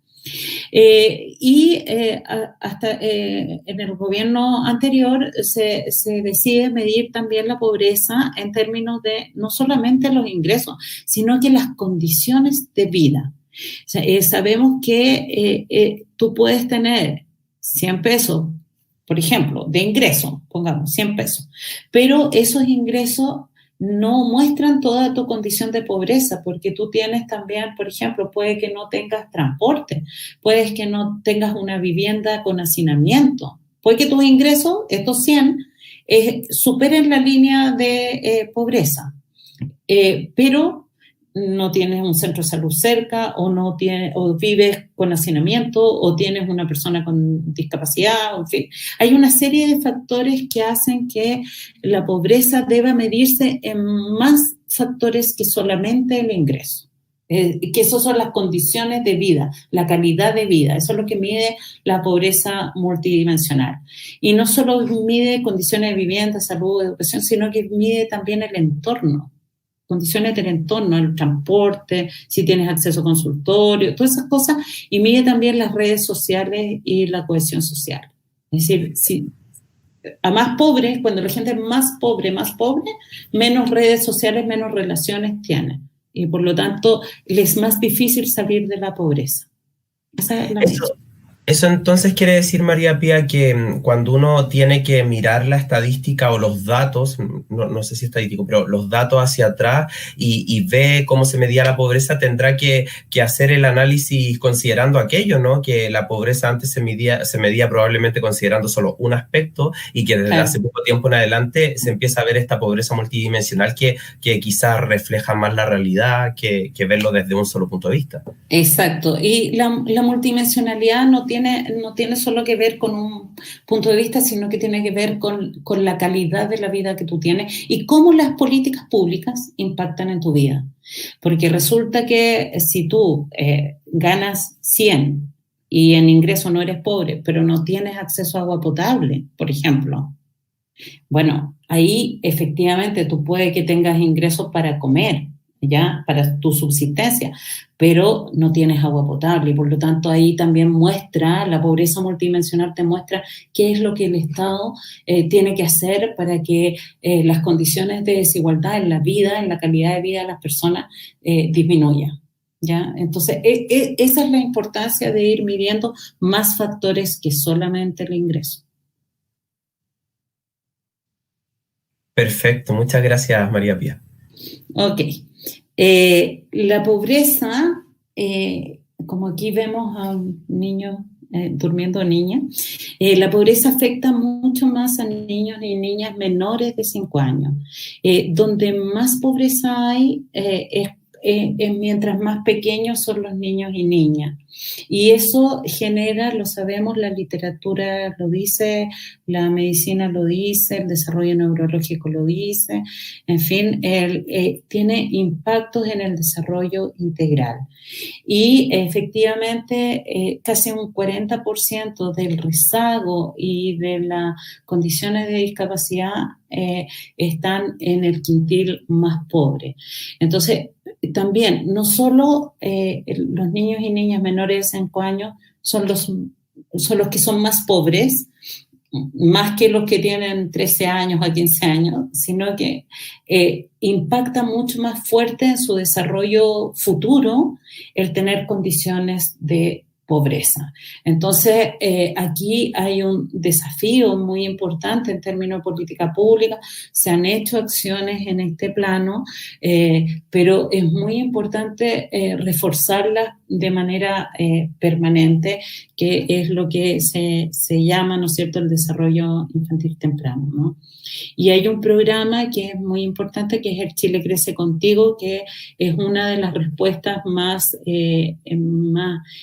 Hasta en el gobierno anterior se decide medir también la pobreza en términos de no solamente los ingresos, sino que las condiciones de vida. O sea, sabemos que tú puedes tener 100 pesos, por ejemplo, de ingreso, pongamos 100 pesos, pero esos ingresos no muestran toda tu condición de pobreza, porque tú tienes también, por ejemplo, puede que no tengas transporte, puedes que no tengas una vivienda con hacinamiento, puede que tus ingresos, estos 100, superen la línea de pobreza, pero no tienes un centro de salud cerca o vives con hacinamiento o tienes una persona con discapacidad, en fin. Hay una serie de factores que hacen que la pobreza deba medirse en más factores que solamente el ingreso. Que esas son las condiciones de vida, la calidad de vida. Eso es lo que mide la pobreza multidimensional. Y no solo mide condiciones de vivienda, salud, educación, sino que mide también el entorno. Condiciones del entorno, el transporte, si tienes acceso a consultorio, todas esas cosas, y mide también las redes sociales y la cohesión social. Es decir, sí. a más pobres, cuando la gente es más pobre, menos redes sociales, menos relaciones tiene. Y por lo tanto, les es más difícil salir de la pobreza. Esa es la mecha. Eso entonces quiere decir, María Pía, que cuando uno tiene que mirar la estadística o los datos, no sé si estadístico, pero los datos hacia atrás y ve cómo se medía la pobreza, tendrá que hacer el análisis considerando aquello, ¿no? Que la pobreza antes se medía probablemente considerando solo un aspecto y que desde hace poco tiempo en adelante se empieza a ver esta pobreza multidimensional que quizás refleja más la realidad que verlo desde un solo punto de vista. Exacto. Y la multidimensionalidad no tiene solo que ver con un punto de vista, sino que tiene que ver con la calidad de la vida que tú tienes y cómo las políticas públicas impactan en tu vida. Porque resulta que si tú ganas 100 y en ingreso no eres pobre, pero no tienes acceso a agua potable, por ejemplo, bueno, ahí efectivamente tú puede que tengas ingresos para comer, ¿ya? Para tu subsistencia, pero no tienes agua potable y por lo tanto ahí también muestra, la pobreza multidimensional te muestra qué es lo que el Estado tiene que hacer para que las condiciones de desigualdad en la vida, en la calidad de vida de las personas disminuyan. ¿Ya? Entonces, esa es la importancia de ir midiendo más factores que solamente el ingreso. Perfecto, muchas gracias, María Pía. Ok. La pobreza, como aquí vemos a un niño durmiendo niña, la pobreza afecta mucho más a niños y niñas menores de 5 años. Donde más pobreza hay es mientras más pequeños son los niños y niñas. Y eso genera, lo sabemos, la literatura lo dice, la medicina lo dice, el desarrollo neurológico lo dice, en fin, tiene impactos en el desarrollo integral. Y efectivamente, casi un 40% del rezago y de las condiciones de discapacidad están en el quintil más pobre. Entonces, también, no solo los niños y niñas menores de 5 años son los que son más pobres, más que los que tienen 13 años a 15 años, sino que impacta mucho más fuerte en su desarrollo futuro el tener condiciones de pobreza. Entonces, aquí hay un desafío muy importante en términos de política pública. Se han hecho acciones en este plano, pero es muy importante reforzarlas de manera permanente, que es lo que se llama, ¿no es cierto?, el desarrollo infantil temprano, ¿no? Y hay un programa que es muy importante, que es el Chile Crece Contigo, que es una de las respuestas más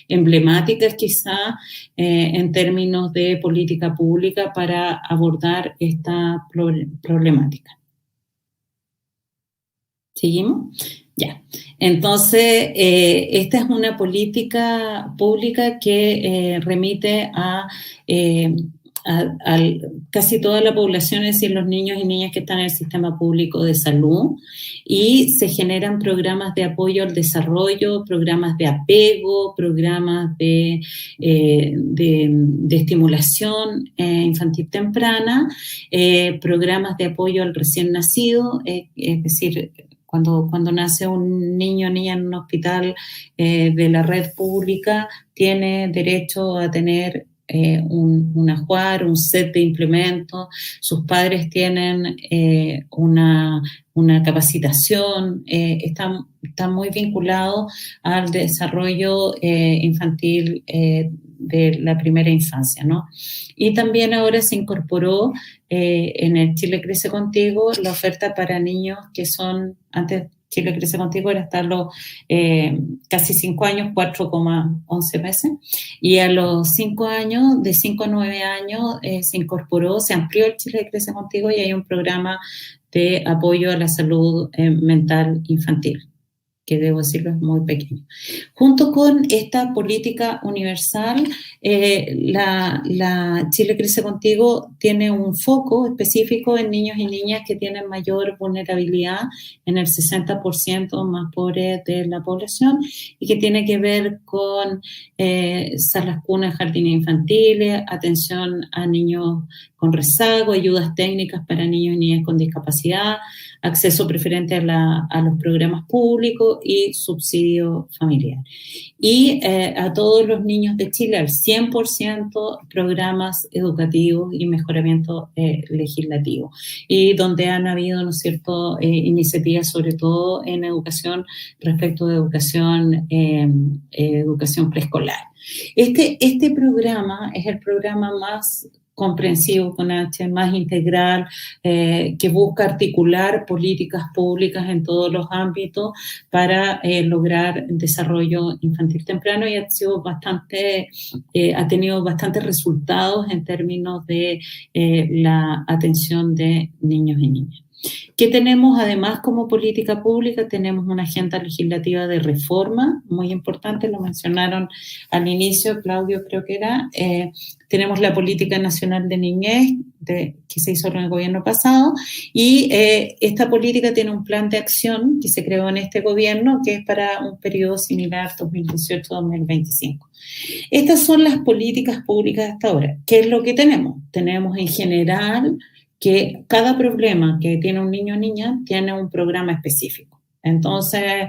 emblemáticas quizá en términos de política pública para abordar esta problemática. ¿Seguimos? Ya. Entonces, esta es una política pública que remite a casi toda la población, es decir, los niños y niñas que están en el sistema público de salud, y se generan programas de apoyo al desarrollo, programas de apego, programas de estimulación infantil temprana, programas de apoyo al recién nacido, es decir, cuando nace un niño o niña en un hospital de la red pública, tiene derecho a tener un ajuar, un set de implementos. Sus padres tienen una capacitación, está muy vinculado al desarrollo infantil de la primera infancia, ¿no? Y también ahora se incorporó en el Chile Crece Contigo la oferta para niños que son, antes Chile Crece Contigo era hasta los casi 5 años, 4,11 meses, y a los 5 años, de 5 a 9 años, se incorporó, se amplió el Chile Crece Contigo y hay un programa de apoyo a la salud mental infantil, que debo decirlo es muy pequeño. Junto con esta política universal, la Chile Crece Contigo tiene un foco específico en niños y niñas que tienen mayor vulnerabilidad, en el 60% más pobre de la población, y que tiene que ver con salas cunas, jardines infantiles, atención a niños con rezago, ayudas técnicas para niños y niñas con discapacidad, acceso preferente a los programas públicos y subsidio familiar. Y a todos los niños de Chile, al 100% programas educativos y mejoramiento legislativo. Y donde han habido, ¿no es cierto?, iniciativas sobre todo en educación, respecto de educación preescolar. Este programa es el programa más comprensivo con H, más integral, que busca articular políticas públicas en todos los ámbitos para lograr desarrollo infantil temprano y ha tenido bastantes resultados en términos de la atención de niños y niñas. ¿Qué tenemos además como política pública? Tenemos una agenda legislativa de reforma muy importante, lo mencionaron al inicio, Claudio creo que era. Tenemos la Política Nacional de Niñez que se hizo en el gobierno pasado y esta política tiene un plan de acción que se creó en este gobierno que es para un periodo similar 2018-2025. Estas son las políticas públicas hasta ahora. ¿Qué es lo que tenemos? Tenemos en general que cada problema que tiene un niño o niña tiene un programa específico. Entonces,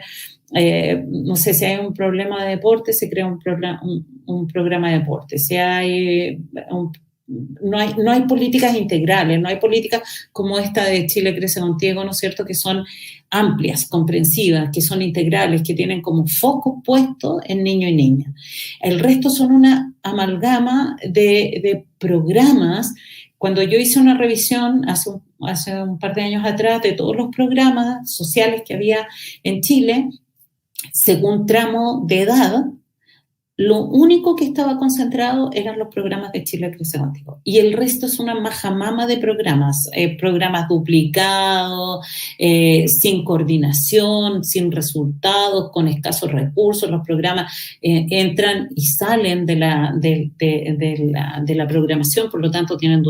no sé, si hay un problema de deporte, se crea un programa de deporte. Si hay no hay políticas integrales, no hay políticas como esta de Chile Crece Contigo, ¿no es cierto?, que son amplias, comprensivas, que son integrales, que tienen como foco puesto en niño y niña. El resto son una amalgama de programas. Cuando yo hice una revisión hace un par de años atrás de todos los programas sociales que había en Chile, según tramo de edad, lo único que estaba concentrado eran los programas de Chile Crece Contigo. Y el resto es una majamama de programas, programas duplicados, sin coordinación, sin resultados, con escasos recursos. Los programas entran y salen de la programación, por lo tanto tienen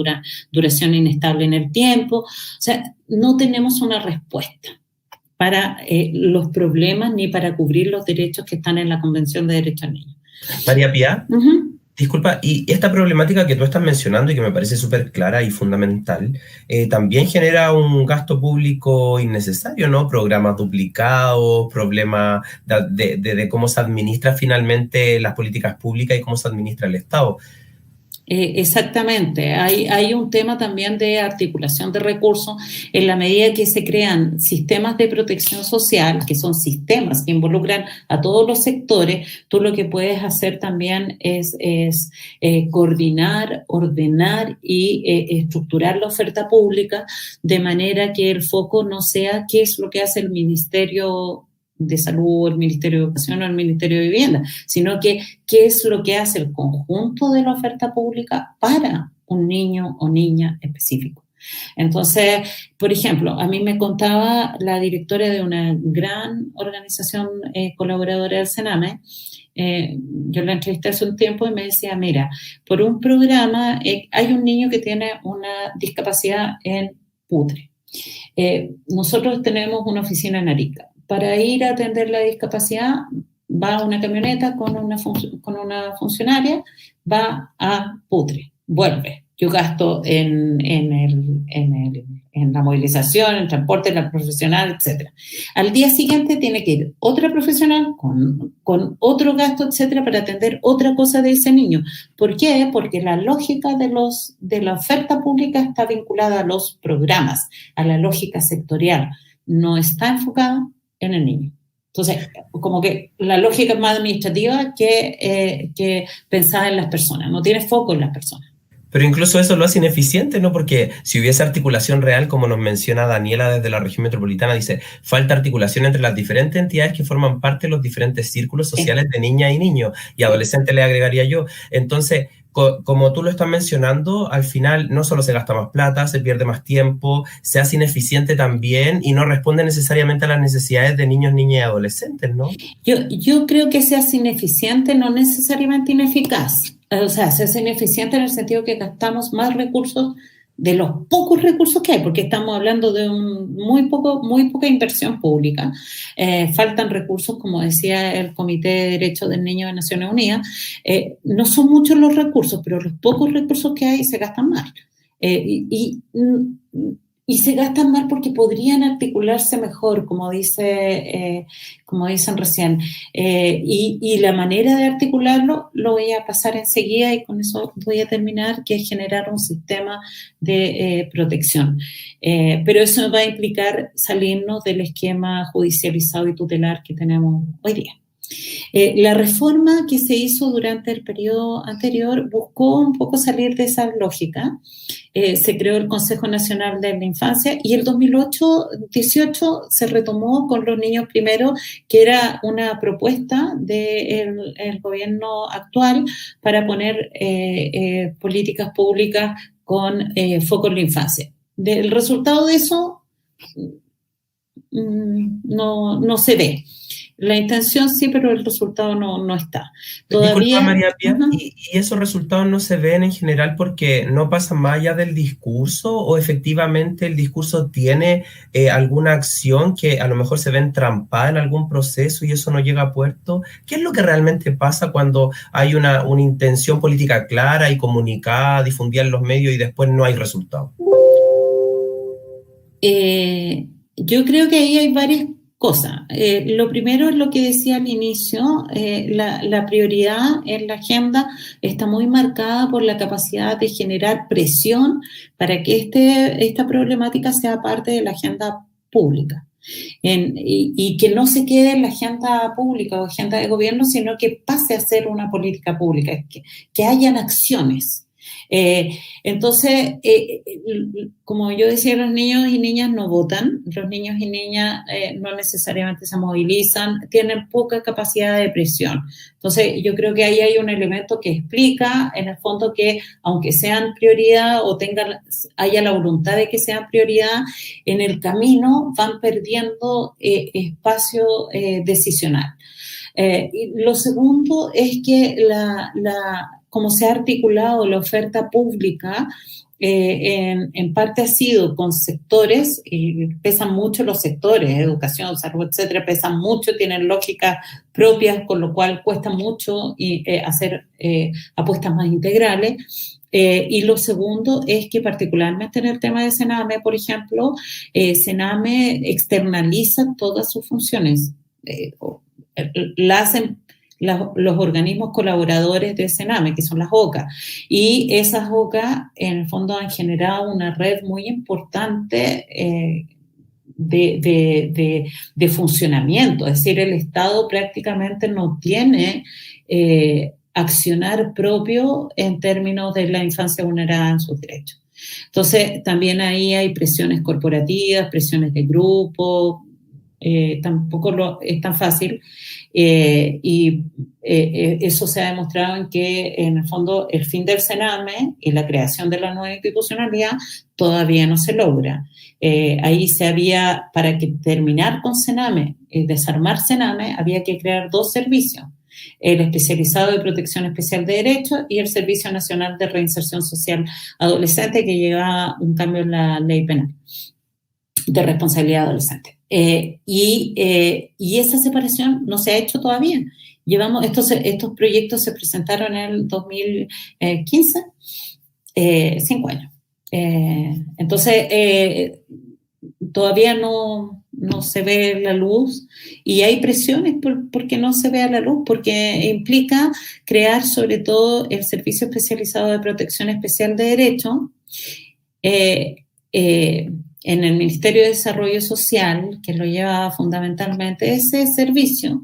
duración inestable en el tiempo. O sea, no tenemos una respuesta para los problemas ni para cubrir los derechos que están en la Convención de Derechos del Niño. María Pía, disculpa, y esta problemática que tú estás mencionando y que me parece súper clara y fundamental, también genera un gasto público innecesario, ¿no? Programas duplicados, problemas de cómo se administra finalmente las políticas públicas y cómo se administra el Estado. Exactamente, hay un tema también de articulación de recursos en la medida que se crean sistemas de protección social, que son sistemas que involucran a todos los sectores. Tú lo que puedes hacer también es coordinar, ordenar y estructurar la oferta pública de manera que el foco no sea qué es lo que hace el Ministerio de Salud, el Ministerio de Educación o el Ministerio de Vivienda, sino que qué es lo que hace el conjunto de la oferta pública para un niño o niña específico. Entonces, por ejemplo, a mí me contaba la directora de una gran organización colaboradora del Sename, yo la entrevisté hace un tiempo y me decía, mira, por un programa hay un niño que tiene una discapacidad en Putre. Nosotros tenemos una oficina en Arica. Para ir a atender la discapacidad, va una camioneta con una funcionaria, va a Putre, vuelve. Yo gasto en la movilización, en transporte, en la profesional, etc. Al día siguiente tiene que ir otra profesional con otro gasto, etcétera, para atender otra cosa de ese niño. ¿Por qué? Porque la lógica de la oferta pública está vinculada a los programas, a la lógica sectorial. No está enfocada en el niño. Entonces, como que la lógica es más administrativa que pensada en las personas, no tiene foco en las personas. Pero incluso eso lo hace ineficiente, ¿no? Porque si hubiese articulación real, como nos menciona Daniela desde la región metropolitana, dice, falta articulación entre las diferentes entidades que forman parte de los diferentes círculos sociales de niñas y niños, y adolescentes le agregaría yo. Entonces, como tú lo estás mencionando, al final no solo se gasta más plata, se pierde más tiempo, se hace ineficiente también y no responde necesariamente a las necesidades de niños, niñas y adolescentes, ¿no? Yo creo que se hace ineficiente, no necesariamente ineficaz. O sea, se hace ineficiente en el sentido que gastamos más recursos de los pocos recursos que hay, porque estamos hablando de muy poca inversión pública. Faltan recursos, como decía el Comité de Derechos del Niño de Naciones Unidas. No son muchos los recursos, pero los pocos recursos que hay se gastan mal. Y se gastan mal porque podrían articularse mejor, como dicen recién. Y la manera de articularlo, lo voy a pasar enseguida y con eso voy a terminar, que es generar un sistema de protección. Pero eso va a implicar salirnos del esquema judicializado y tutelar que tenemos hoy día. La reforma que se hizo durante el periodo anterior buscó un poco salir de esa lógica. Se creó el Consejo Nacional de la Infancia y el 2018 se retomó con los niños primero, que era una propuesta del gobierno actual para poner políticas públicas con foco en la infancia. El resultado de eso no se ve. La intención sí, pero el resultado no está. Todavía. Disculpa, María Pía, ¿y esos resultados no se ven en general porque no pasan más allá del discurso o efectivamente el discurso tiene alguna acción que a lo mejor se ve entrampada en algún proceso y eso no llega a puerto? ¿Qué es lo que realmente pasa cuando hay una intención política clara y comunicada, difundida en los medios y después no hay resultado? Yo creo que ahí hay varias cosas. Lo primero es lo que decía al inicio, la prioridad en la agenda está muy marcada por la capacidad de generar presión para que esta problemática sea parte de la agenda pública. Y que no se quede en la agenda pública o agenda de gobierno, sino que pase a ser una política pública, que hayan acciones. Entonces, como yo decía, los niños y niñas no votan, los niños y niñas no necesariamente se movilizan, tienen poca capacidad de presión. Entonces, yo creo que ahí hay un elemento que explica, en el fondo, que aunque sean prioridad o haya la voluntad de que sean prioridad, en el camino van perdiendo espacio decisional. Y lo segundo es que como se ha articulado la oferta pública, en parte ha sido con sectores, y pesan mucho los sectores, educación, salud, etcétera, pesan mucho, tienen lógicas propias, con lo cual cuesta mucho hacer apuestas más integrales. Y lo segundo es que particularmente en el tema de Sename, por ejemplo, Sename externaliza todas sus funciones, la hacen los organismos colaboradores de Sename, que son las OCA, y esas OCA en el fondo han generado una red muy importante de funcionamiento, es decir, el Estado prácticamente no tiene accionar propio en términos de la infancia vulnerada en sus derechos. Entonces, también ahí hay presiones corporativas, presiones de grupo, tampoco es tan fácil, y eso se ha demostrado en que en el fondo el fin del Sename y la creación de la nueva institucionalidad todavía no se logra. Ahí para que terminar con Sename, desarmar Sename, había que crear dos servicios: el especializado de protección especial de derechos y el Servicio Nacional de Reinserción Social Adolescente, que llevaba un cambio en la ley penal de responsabilidad adolescente. Y esa separación no se ha hecho todavía. Estos proyectos se presentaron en el 2015, 5 años. Entonces, todavía no se ve la luz y hay presiones porque no se vea la luz, porque implica crear sobre todo el Servicio Especializado de Protección Especial de Derechos, en el Ministerio de Desarrollo Social, que lo lleva fundamentalmente ese servicio.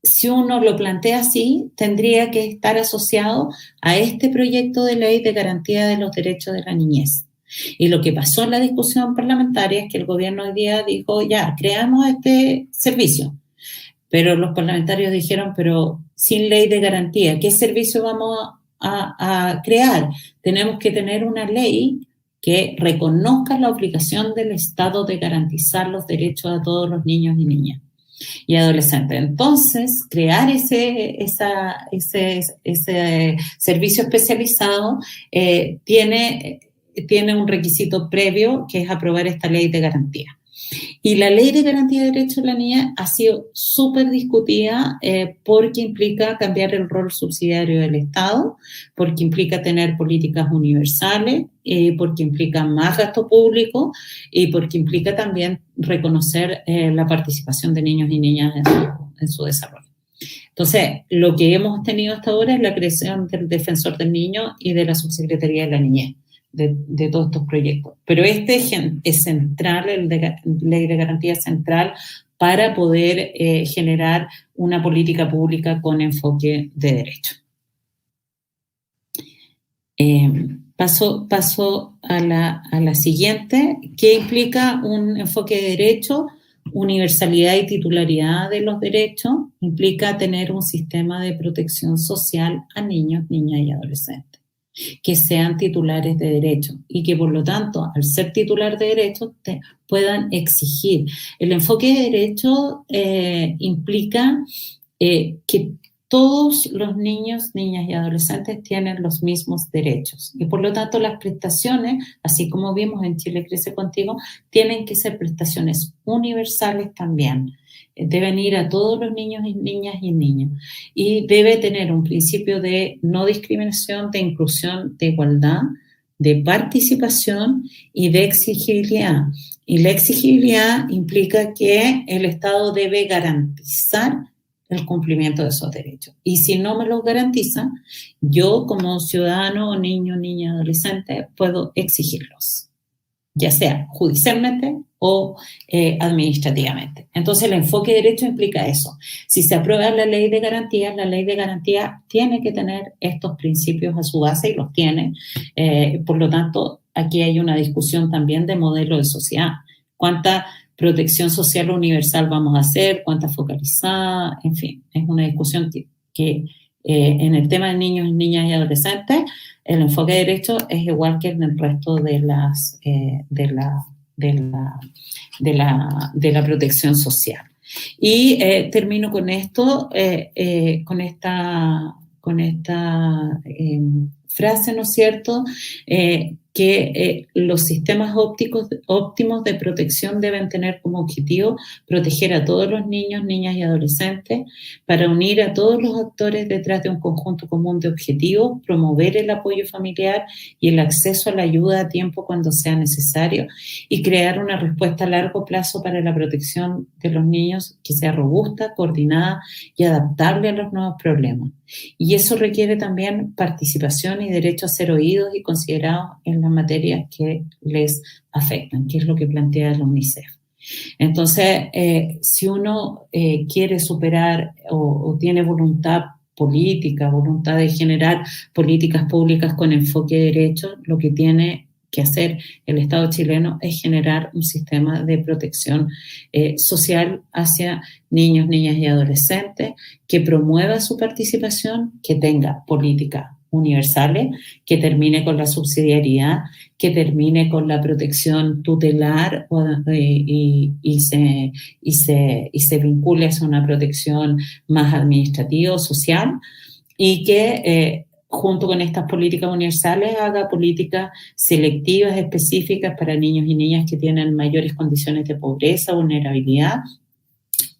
Si uno lo plantea así, tendría que estar asociado a este proyecto de ley de garantía de los derechos de la niñez. Y lo que pasó en la discusión parlamentaria es que el gobierno hoy día dijo, ya, creamos este servicio. Pero los parlamentarios dijeron, pero sin ley de garantía, ¿qué servicio vamos a crear? Tenemos que tener una ley que reconozca la obligación del Estado de garantizar los derechos a todos los niños y niñas y adolescentes. Entonces, crear ese servicio especializado tiene un requisito previo, que es aprobar esta ley de garantía. Y la ley de garantía de derechos de la niñez ha sido súper discutida porque implica cambiar el rol subsidiario del Estado, porque implica tener políticas universales, porque implica más gasto público y porque implica también reconocer la participación de niños y niñas en su desarrollo. Entonces, lo que hemos tenido hasta ahora es la creación del Defensor del Niño y de la Subsecretaría de la Niñez, de todos estos proyectos. Pero este es central, el de Ley de Garantía central, para poder generar una política pública con enfoque de derecho. Paso a la siguiente, que implica un enfoque de derecho. Universalidad y titularidad de los derechos implica tener un sistema de protección social a niños, niñas y adolescentes que sean titulares de derechos y que, por lo tanto, al ser titular de derechos, puedan exigir. El enfoque de derecho implica que todos los niños, niñas y adolescentes tienen los mismos derechos y, por lo tanto, las prestaciones, así como vimos en Chile Crece Contigo, tienen que ser prestaciones universales también. Deben ir a todos los niños y niñas y debe tener un principio de no discriminación, de inclusión, de igualdad, de participación y de exigibilidad. Y la exigibilidad implica que el Estado debe garantizar el cumplimiento de esos derechos. Y si no me los garantiza, yo como ciudadano, niño, niña, adolescente, puedo exigirlos, ya sea judicialmente o administrativamente. Entonces, el enfoque de derecho implica eso. Si se aprueba la ley de garantía tiene que tener estos principios a su base y los tiene. Por lo tanto, aquí hay una discusión también de modelo de sociedad. ¿Cuánta protección social universal vamos a hacer? ¿Cuánta focalizada? En fin, es una discusión que en el tema de niños, niñas y adolescentes, el enfoque de derecho es igual que en el resto de la protección social. Y termino con esto, con esta frase, ¿no es cierto?, que los sistemas óptimos de protección deben tener como objetivo proteger a todos los niños, niñas y adolescentes para unir a todos los actores detrás de un conjunto común de objetivos, promover el apoyo familiar y el acceso a la ayuda a tiempo cuando sea necesario y crear una respuesta a largo plazo para la protección de los niños que sea robusta, coordinada y adaptable a los nuevos problemas. Y eso requiere también participación y derecho a ser oídos y considerados en las materias que les afectan, que es lo que plantea la UNICEF. Entonces, si uno quiere superar o tiene voluntad política, voluntad de generar políticas públicas con enfoque de derechos, lo que tiene que hacer el Estado chileno es generar un sistema de protección social hacia niños, niñas y adolescentes que promueva su participación, que tenga políticas universales, que termine con la subsidiariedad, que termine con la protección tutelar y se vincule a una protección más administrativa o social y que junto con estas políticas universales haga políticas selectivas específicas para niños y niñas que tienen mayores condiciones de pobreza, vulnerabilidad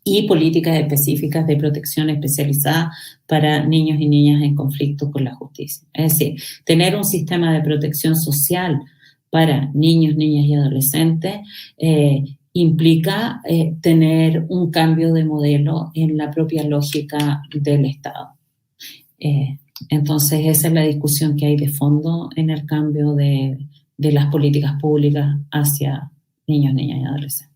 y políticas específicas de protección especializada para niños y niñas en conflicto con la justicia. Es decir, tener un sistema de protección social para niños, niñas y adolescentes implica tener un cambio de modelo en la propia lógica del Estado. Entonces, esa es la discusión que hay de fondo en el cambio de las políticas públicas hacia niños, niñas y adolescentes.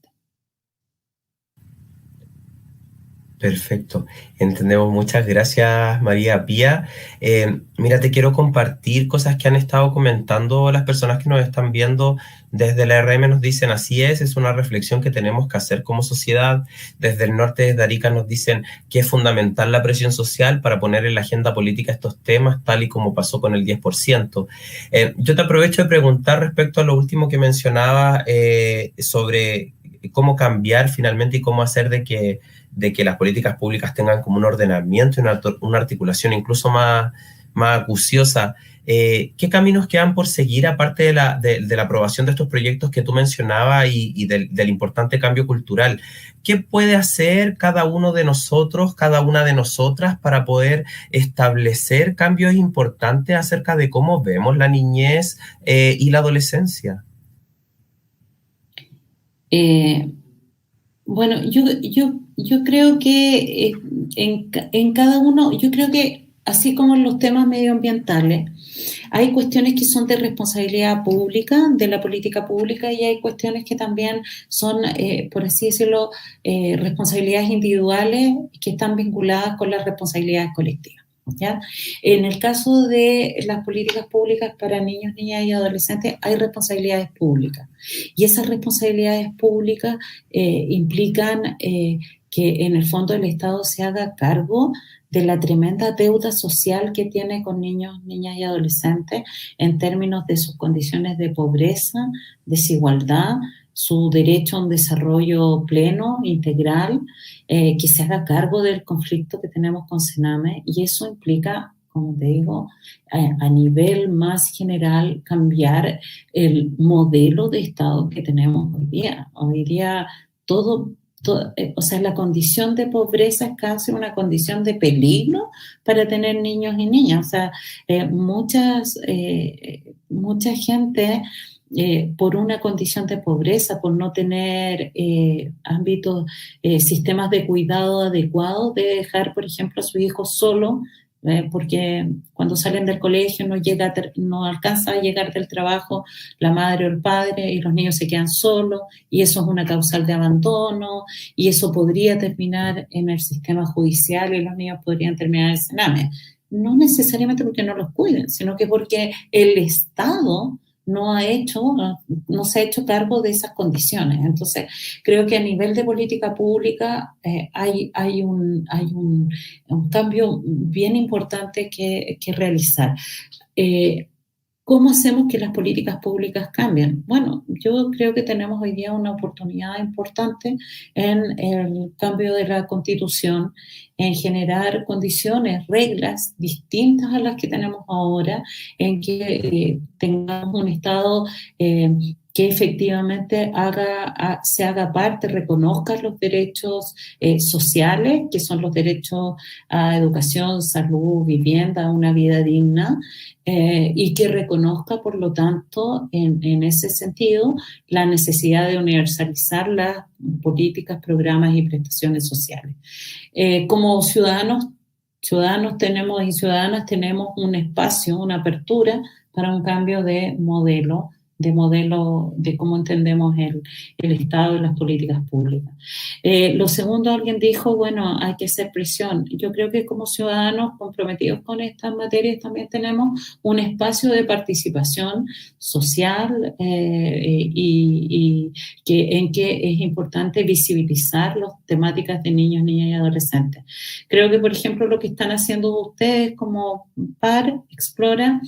Perfecto, entendemos. Muchas gracias, María Pía. Mira, te quiero compartir cosas que han estado comentando las personas que nos están viendo. Desde la RM nos dicen, así es una reflexión que tenemos que hacer como sociedad. Desde el norte, desde Arica, nos dicen que es fundamental la presión social para poner en la agenda política estos temas, tal y como pasó con el 10%. Yo te aprovecho de preguntar respecto a lo último que mencionaba sobre cómo cambiar finalmente y cómo hacer de que las políticas públicas tengan como un ordenamiento y una articulación incluso más más acuciosa. ¿Qué caminos quedan por seguir aparte de la aprobación de estos proyectos que tú mencionabas y del importante cambio cultural? ¿Qué puede hacer cada uno de nosotros, cada una de nosotras para poder establecer cambios importantes acerca de cómo vemos la niñez y la adolescencia? Bueno, yo creo que en cada uno, yo creo que así como en los temas medioambientales, hay cuestiones que son de responsabilidad pública, de la política pública, y hay cuestiones que también son, por así decirlo, responsabilidades individuales que están vinculadas con las responsabilidades colectivas. ¿Ya? En el caso de las políticas públicas para niños, niñas y adolescentes hay responsabilidades públicas, y esas responsabilidades públicas implican que en el fondo el Estado se haga cargo de la tremenda deuda social que tiene con niños, niñas y adolescentes en términos de sus condiciones de pobreza, desigualdad, su derecho a un desarrollo pleno, integral, que se haga cargo del conflicto que tenemos con Sename, y eso implica, como te digo, a nivel más general, cambiar el modelo de Estado que tenemos hoy día. Hoy día o sea, la condición de pobreza es casi una condición de peligro para tener niños y niñas. O sea, mucha gente, por una condición de pobreza, por no tener sistemas de cuidado adecuados, de dejar, por ejemplo, a su hijo solo, porque cuando salen del colegio no alcanza a llegar del trabajo la madre o el padre, y los niños se quedan solos, y eso es una causal de abandono, y eso podría terminar en el sistema judicial, y los niños podrían terminar en el Sename. No necesariamente porque no los cuiden, sino que porque el Estado no se ha hecho cargo de esas condiciones. Entonces, creo que a nivel de política pública hay un cambio bien importante que realizar. ¿Cómo hacemos que las políticas públicas cambien? Bueno, yo creo que tenemos hoy día una oportunidad importante en el cambio de la Constitución, en generar condiciones, reglas distintas a las que tenemos ahora, en que tengamos un Estado que efectivamente se haga parte, reconozca los derechos sociales, que son los derechos a educación, salud, vivienda, una vida digna, y que reconozca, por lo tanto, en ese sentido, la necesidad de universalizar las políticas, programas y prestaciones sociales. Como ciudadanos tenemos y ciudadanas tenemos un espacio, una apertura para un cambio de modelo de cómo entendemos el Estado y las políticas públicas. Lo segundo, alguien dijo, bueno, hay que hacer presión. Yo creo que como ciudadanos comprometidos con estas materias también tenemos un espacio de participación social, y en que es importante visibilizar las temáticas de niños, niñas y adolescentes. Creo que, por ejemplo, lo que están haciendo ustedes como PAR, Explora,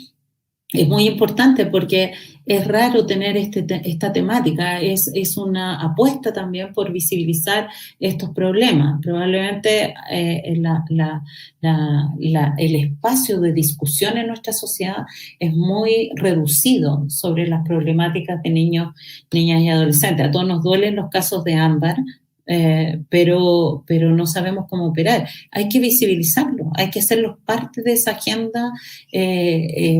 es muy importante, porque es raro tener esta temática, es una apuesta también por visibilizar estos problemas. Probablemente el espacio de discusión en nuestra sociedad es muy reducido sobre las problemáticas de niños, niñas y adolescentes. A todos nos duelen los casos de Ámbar, pero no sabemos cómo operar. Hay que visibilizarlo, hay que hacerlos parte de esa agenda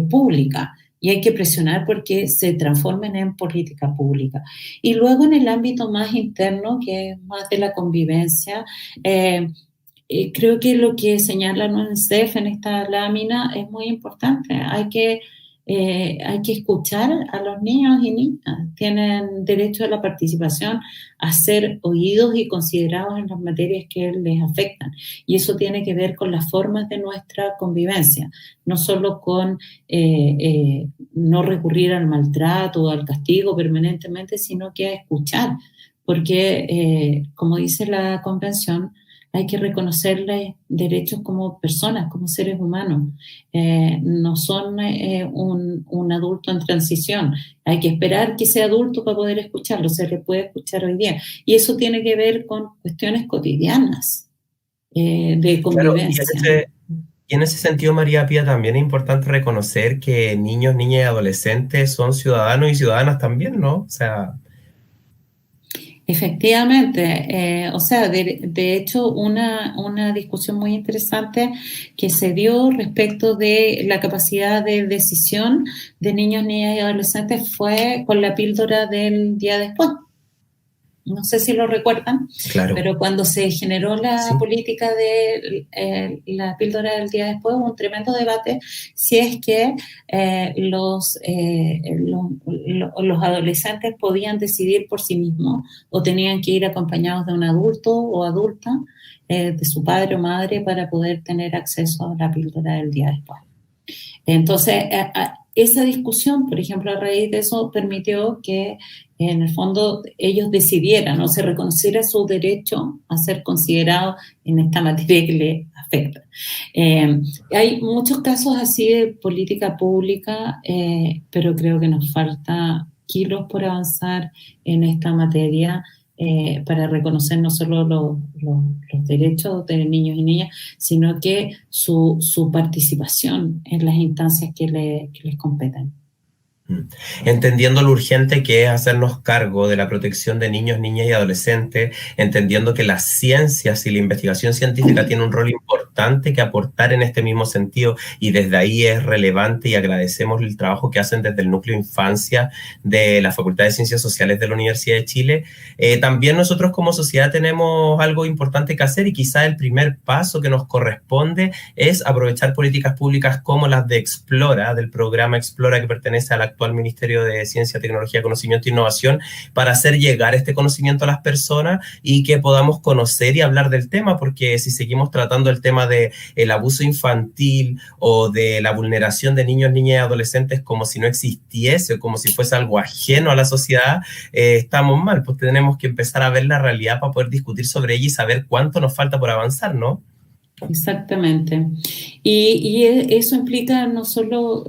pública, y hay que presionar porque se transformen en política pública. Y luego, en el ámbito más interno, que es más de la convivencia, creo que lo que señala UNICEF en esta lámina es muy importante. Hay que escuchar a los niños y niñas. Tienen derecho a la participación, a ser oídos y considerados en las materias que les afectan. Y eso tiene que ver con las formas de nuestra convivencia, no solo con no recurrir al maltrato o al castigo permanentemente, sino que a escuchar. Porque, como dice la Convención, hay que reconocerles derechos como personas, como seres humanos. No son un adulto en transición. Hay que esperar que sea adulto para poder escucharlo. Se le puede escuchar hoy día. Y eso tiene que ver con cuestiones cotidianas de Claro, convivencia. Y en ese sentido, María Pía, también es importante reconocer que niños, niñas y adolescentes son ciudadanos y ciudadanas también, ¿no? O sea, Efectivamente, o sea, de hecho, una discusión muy interesante que se dio respecto de la capacidad de decisión de niños, niñas y adolescentes fue con la píldora del día después. No sé si lo recuerdan, claro, pero cuando se generó la sí. política de la píldora del día después, hubo un tremendo debate si es que los adolescentes podían decidir por sí mismos o tenían que ir acompañados de un adulto o adulta, de su padre o madre, para poder tener acceso a la píldora del día después. Entonces, esa discusión, por ejemplo, a raíz de eso, permitió que en el fondo ellos decidieran o se reconociera su derecho a ser considerados en esta materia que les afecta. Hay muchos casos así de política pública, pero creo que nos falta kilos por avanzar en esta materia, para reconocer no solo los derechos de niños y niñas, sino que su participación en las instancias que les competen. Entendiendo lo urgente que es hacernos cargo de la protección de niños, niñas y adolescentes, entendiendo que las ciencias y la investigación científica tienen un rol importante que aportar en este mismo sentido, y desde ahí es relevante y agradecemos el trabajo que hacen desde el Núcleo Infancia de la Facultad de Ciencias Sociales de la Universidad de Chile. También nosotros como sociedad tenemos algo importante que hacer, y quizá el primer paso que nos corresponde es aprovechar políticas públicas como las de Explora, del programa Explora, que pertenece a la actual Ministerio de Ciencia, Tecnología, Conocimiento e Innovación, para hacer llegar este conocimiento a las personas y que podamos conocer y hablar del tema, porque si seguimos tratando el tema del abuso infantil o de la vulneración de niños, niñas y adolescentes como si no existiese o como si fuese algo ajeno a la sociedad, estamos mal. Pues tenemos que empezar a ver la realidad para poder discutir sobre ella y saber cuánto nos falta por avanzar, ¿no? Exactamente. Y eso implica no solo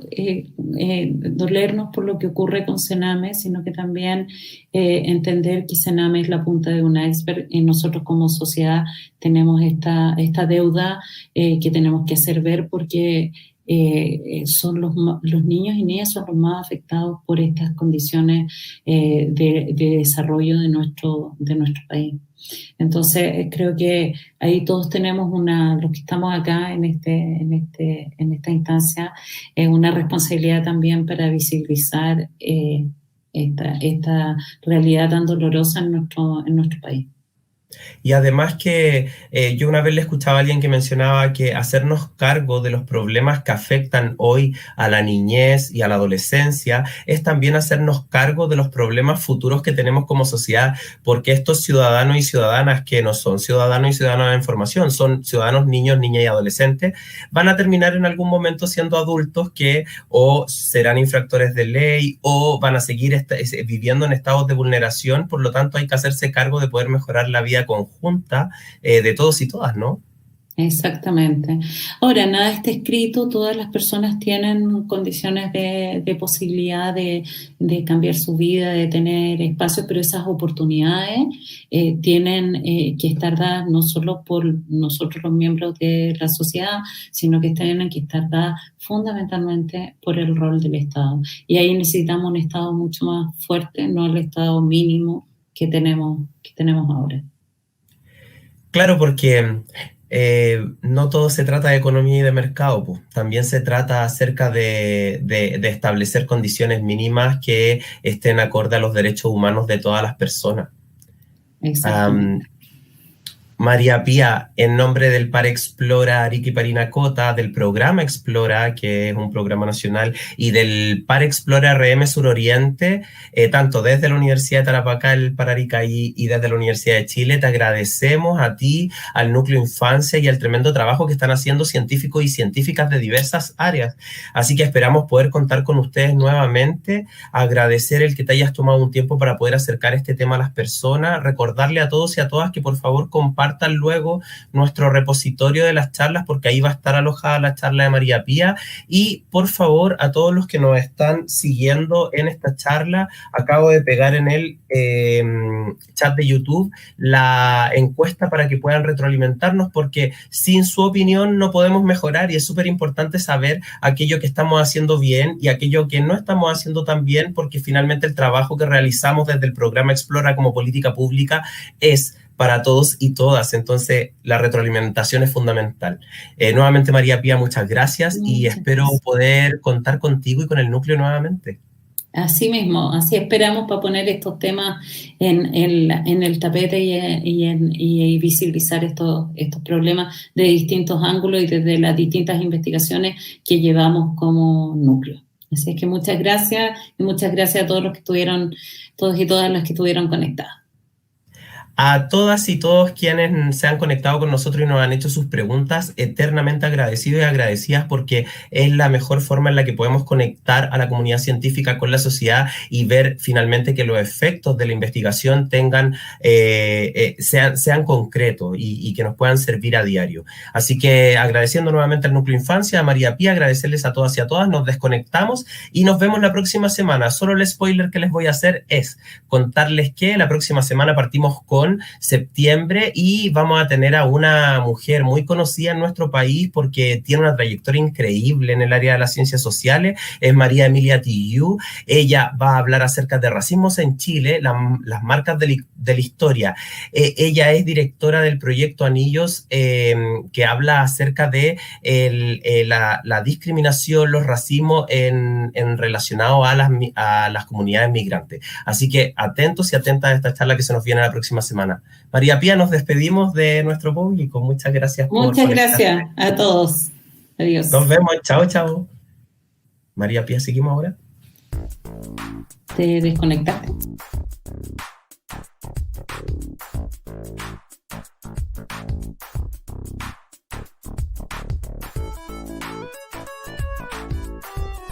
dolernos por lo que ocurre con Sename, sino que también entender que Sename es la punta de un iceberg y nosotros como sociedad tenemos esta deuda que tenemos que hacer ver, porque son los niños y niñas son los más afectados por estas condiciones de desarrollo de nuestro país. Entonces, creo que ahí todos tenemos los que estamos acá en esta instancia, una responsabilidad también para visibilizar esta realidad tan dolorosa en nuestro país. Y además que yo una vez le escuchaba a alguien que mencionaba que hacernos cargo de los problemas que afectan hoy a la niñez y a la adolescencia es también hacernos cargo de los problemas futuros que tenemos como sociedad, porque estos ciudadanos y ciudadanas que no son ciudadanos y ciudadanas de formación, son ciudadanos, niños, niñas y adolescentes, van a terminar en algún momento siendo adultos que o serán infractores de ley o van a seguir viviendo en estados de vulneración. Por lo tanto, hay que hacerse cargo de poder mejorar la vida conjunta de todos y todas, ¿no? Exactamente. Ahora, nada está escrito, todas las personas tienen condiciones de posibilidad de cambiar su vida, de tener espacio, pero esas oportunidades tienen que estar dadas no solo por nosotros los miembros de la sociedad, sino que tienen que estar dadas fundamentalmente por el rol del Estado. Y ahí necesitamos un Estado mucho más fuerte, no el Estado mínimo que tenemos ahora. Claro, porque no todo se trata de economía y de mercado, pues. También se trata acerca de establecer condiciones mínimas que estén acorde a los derechos humanos de todas las personas. Exactamente. María Pía, en nombre del PAR Explora Arica y Parinacota, del programa Explora, que es un programa nacional, y del PAR Explora RM Suroriente, tanto desde la Universidad de Tarapacá, el PAR Arica y desde la Universidad de Chile, te agradecemos a ti, al Núcleo Infancia y al tremendo trabajo que están haciendo científicos y científicas de diversas áreas. Así que esperamos poder contar con ustedes nuevamente, agradecer el que te hayas tomado un tiempo para poder acercar este tema a las personas, recordarle a todos y a todas que por favor compartan compartan luego nuestro repositorio de las charlas, porque ahí va a estar alojada la charla de María Pía. Y por favor, a todos los que nos están siguiendo en esta charla, acabo de pegar en el chat de YouTube la encuesta para que puedan retroalimentarnos, porque sin su opinión no podemos mejorar, y es súper importante saber aquello que estamos haciendo bien y aquello que no estamos haciendo tan bien, porque finalmente el trabajo que realizamos desde el programa Explora como política pública es para todos y todas. Entonces, la retroalimentación es fundamental. Nuevamente, María Pía, muchas gracias y espero poder contar contigo y con el núcleo nuevamente. Así mismo, así esperamos para poner estos temas en el tapete y visibilizar estos problemas de distintos ángulos y desde las distintas investigaciones que llevamos como núcleo. Así es que muchas gracias, y muchas gracias a todos los que estuvieron, todos y todas las que estuvieron conectadas. A todas y todos quienes se han conectado con nosotros y nos han hecho sus preguntas, eternamente agradecidos y agradecidas, porque es la mejor forma en la que podemos conectar a la comunidad científica con la sociedad y ver finalmente que los efectos de la investigación sean concretos y que nos puedan servir a diario. Así que agradeciendo nuevamente al Núcleo Infancia, a María Pía, agradecerles a todas y a todas, nos desconectamos y nos vemos la próxima semana. Solo el spoiler que les voy a hacer es contarles que la próxima semana partimos con septiembre y vamos a tener a una mujer muy conocida en nuestro país porque tiene una trayectoria increíble en el área de las ciencias sociales, es María Emilia Tijoux. Ella va a hablar acerca de racismos en Chile, las marcas de la historia. Ella es directora del proyecto Anillos, que habla acerca de la discriminación, los racismos en relacionado a las comunidades migrantes. Así que atentos y atentas a esta charla que se nos viene la próxima semana. María Pía, nos despedimos de nuestro público. Muchas gracias. Muchas gracias a todos. Adiós. Nos vemos. Chao, chao. María Pía, ¿seguimos ahora? ¿Te desconectaste?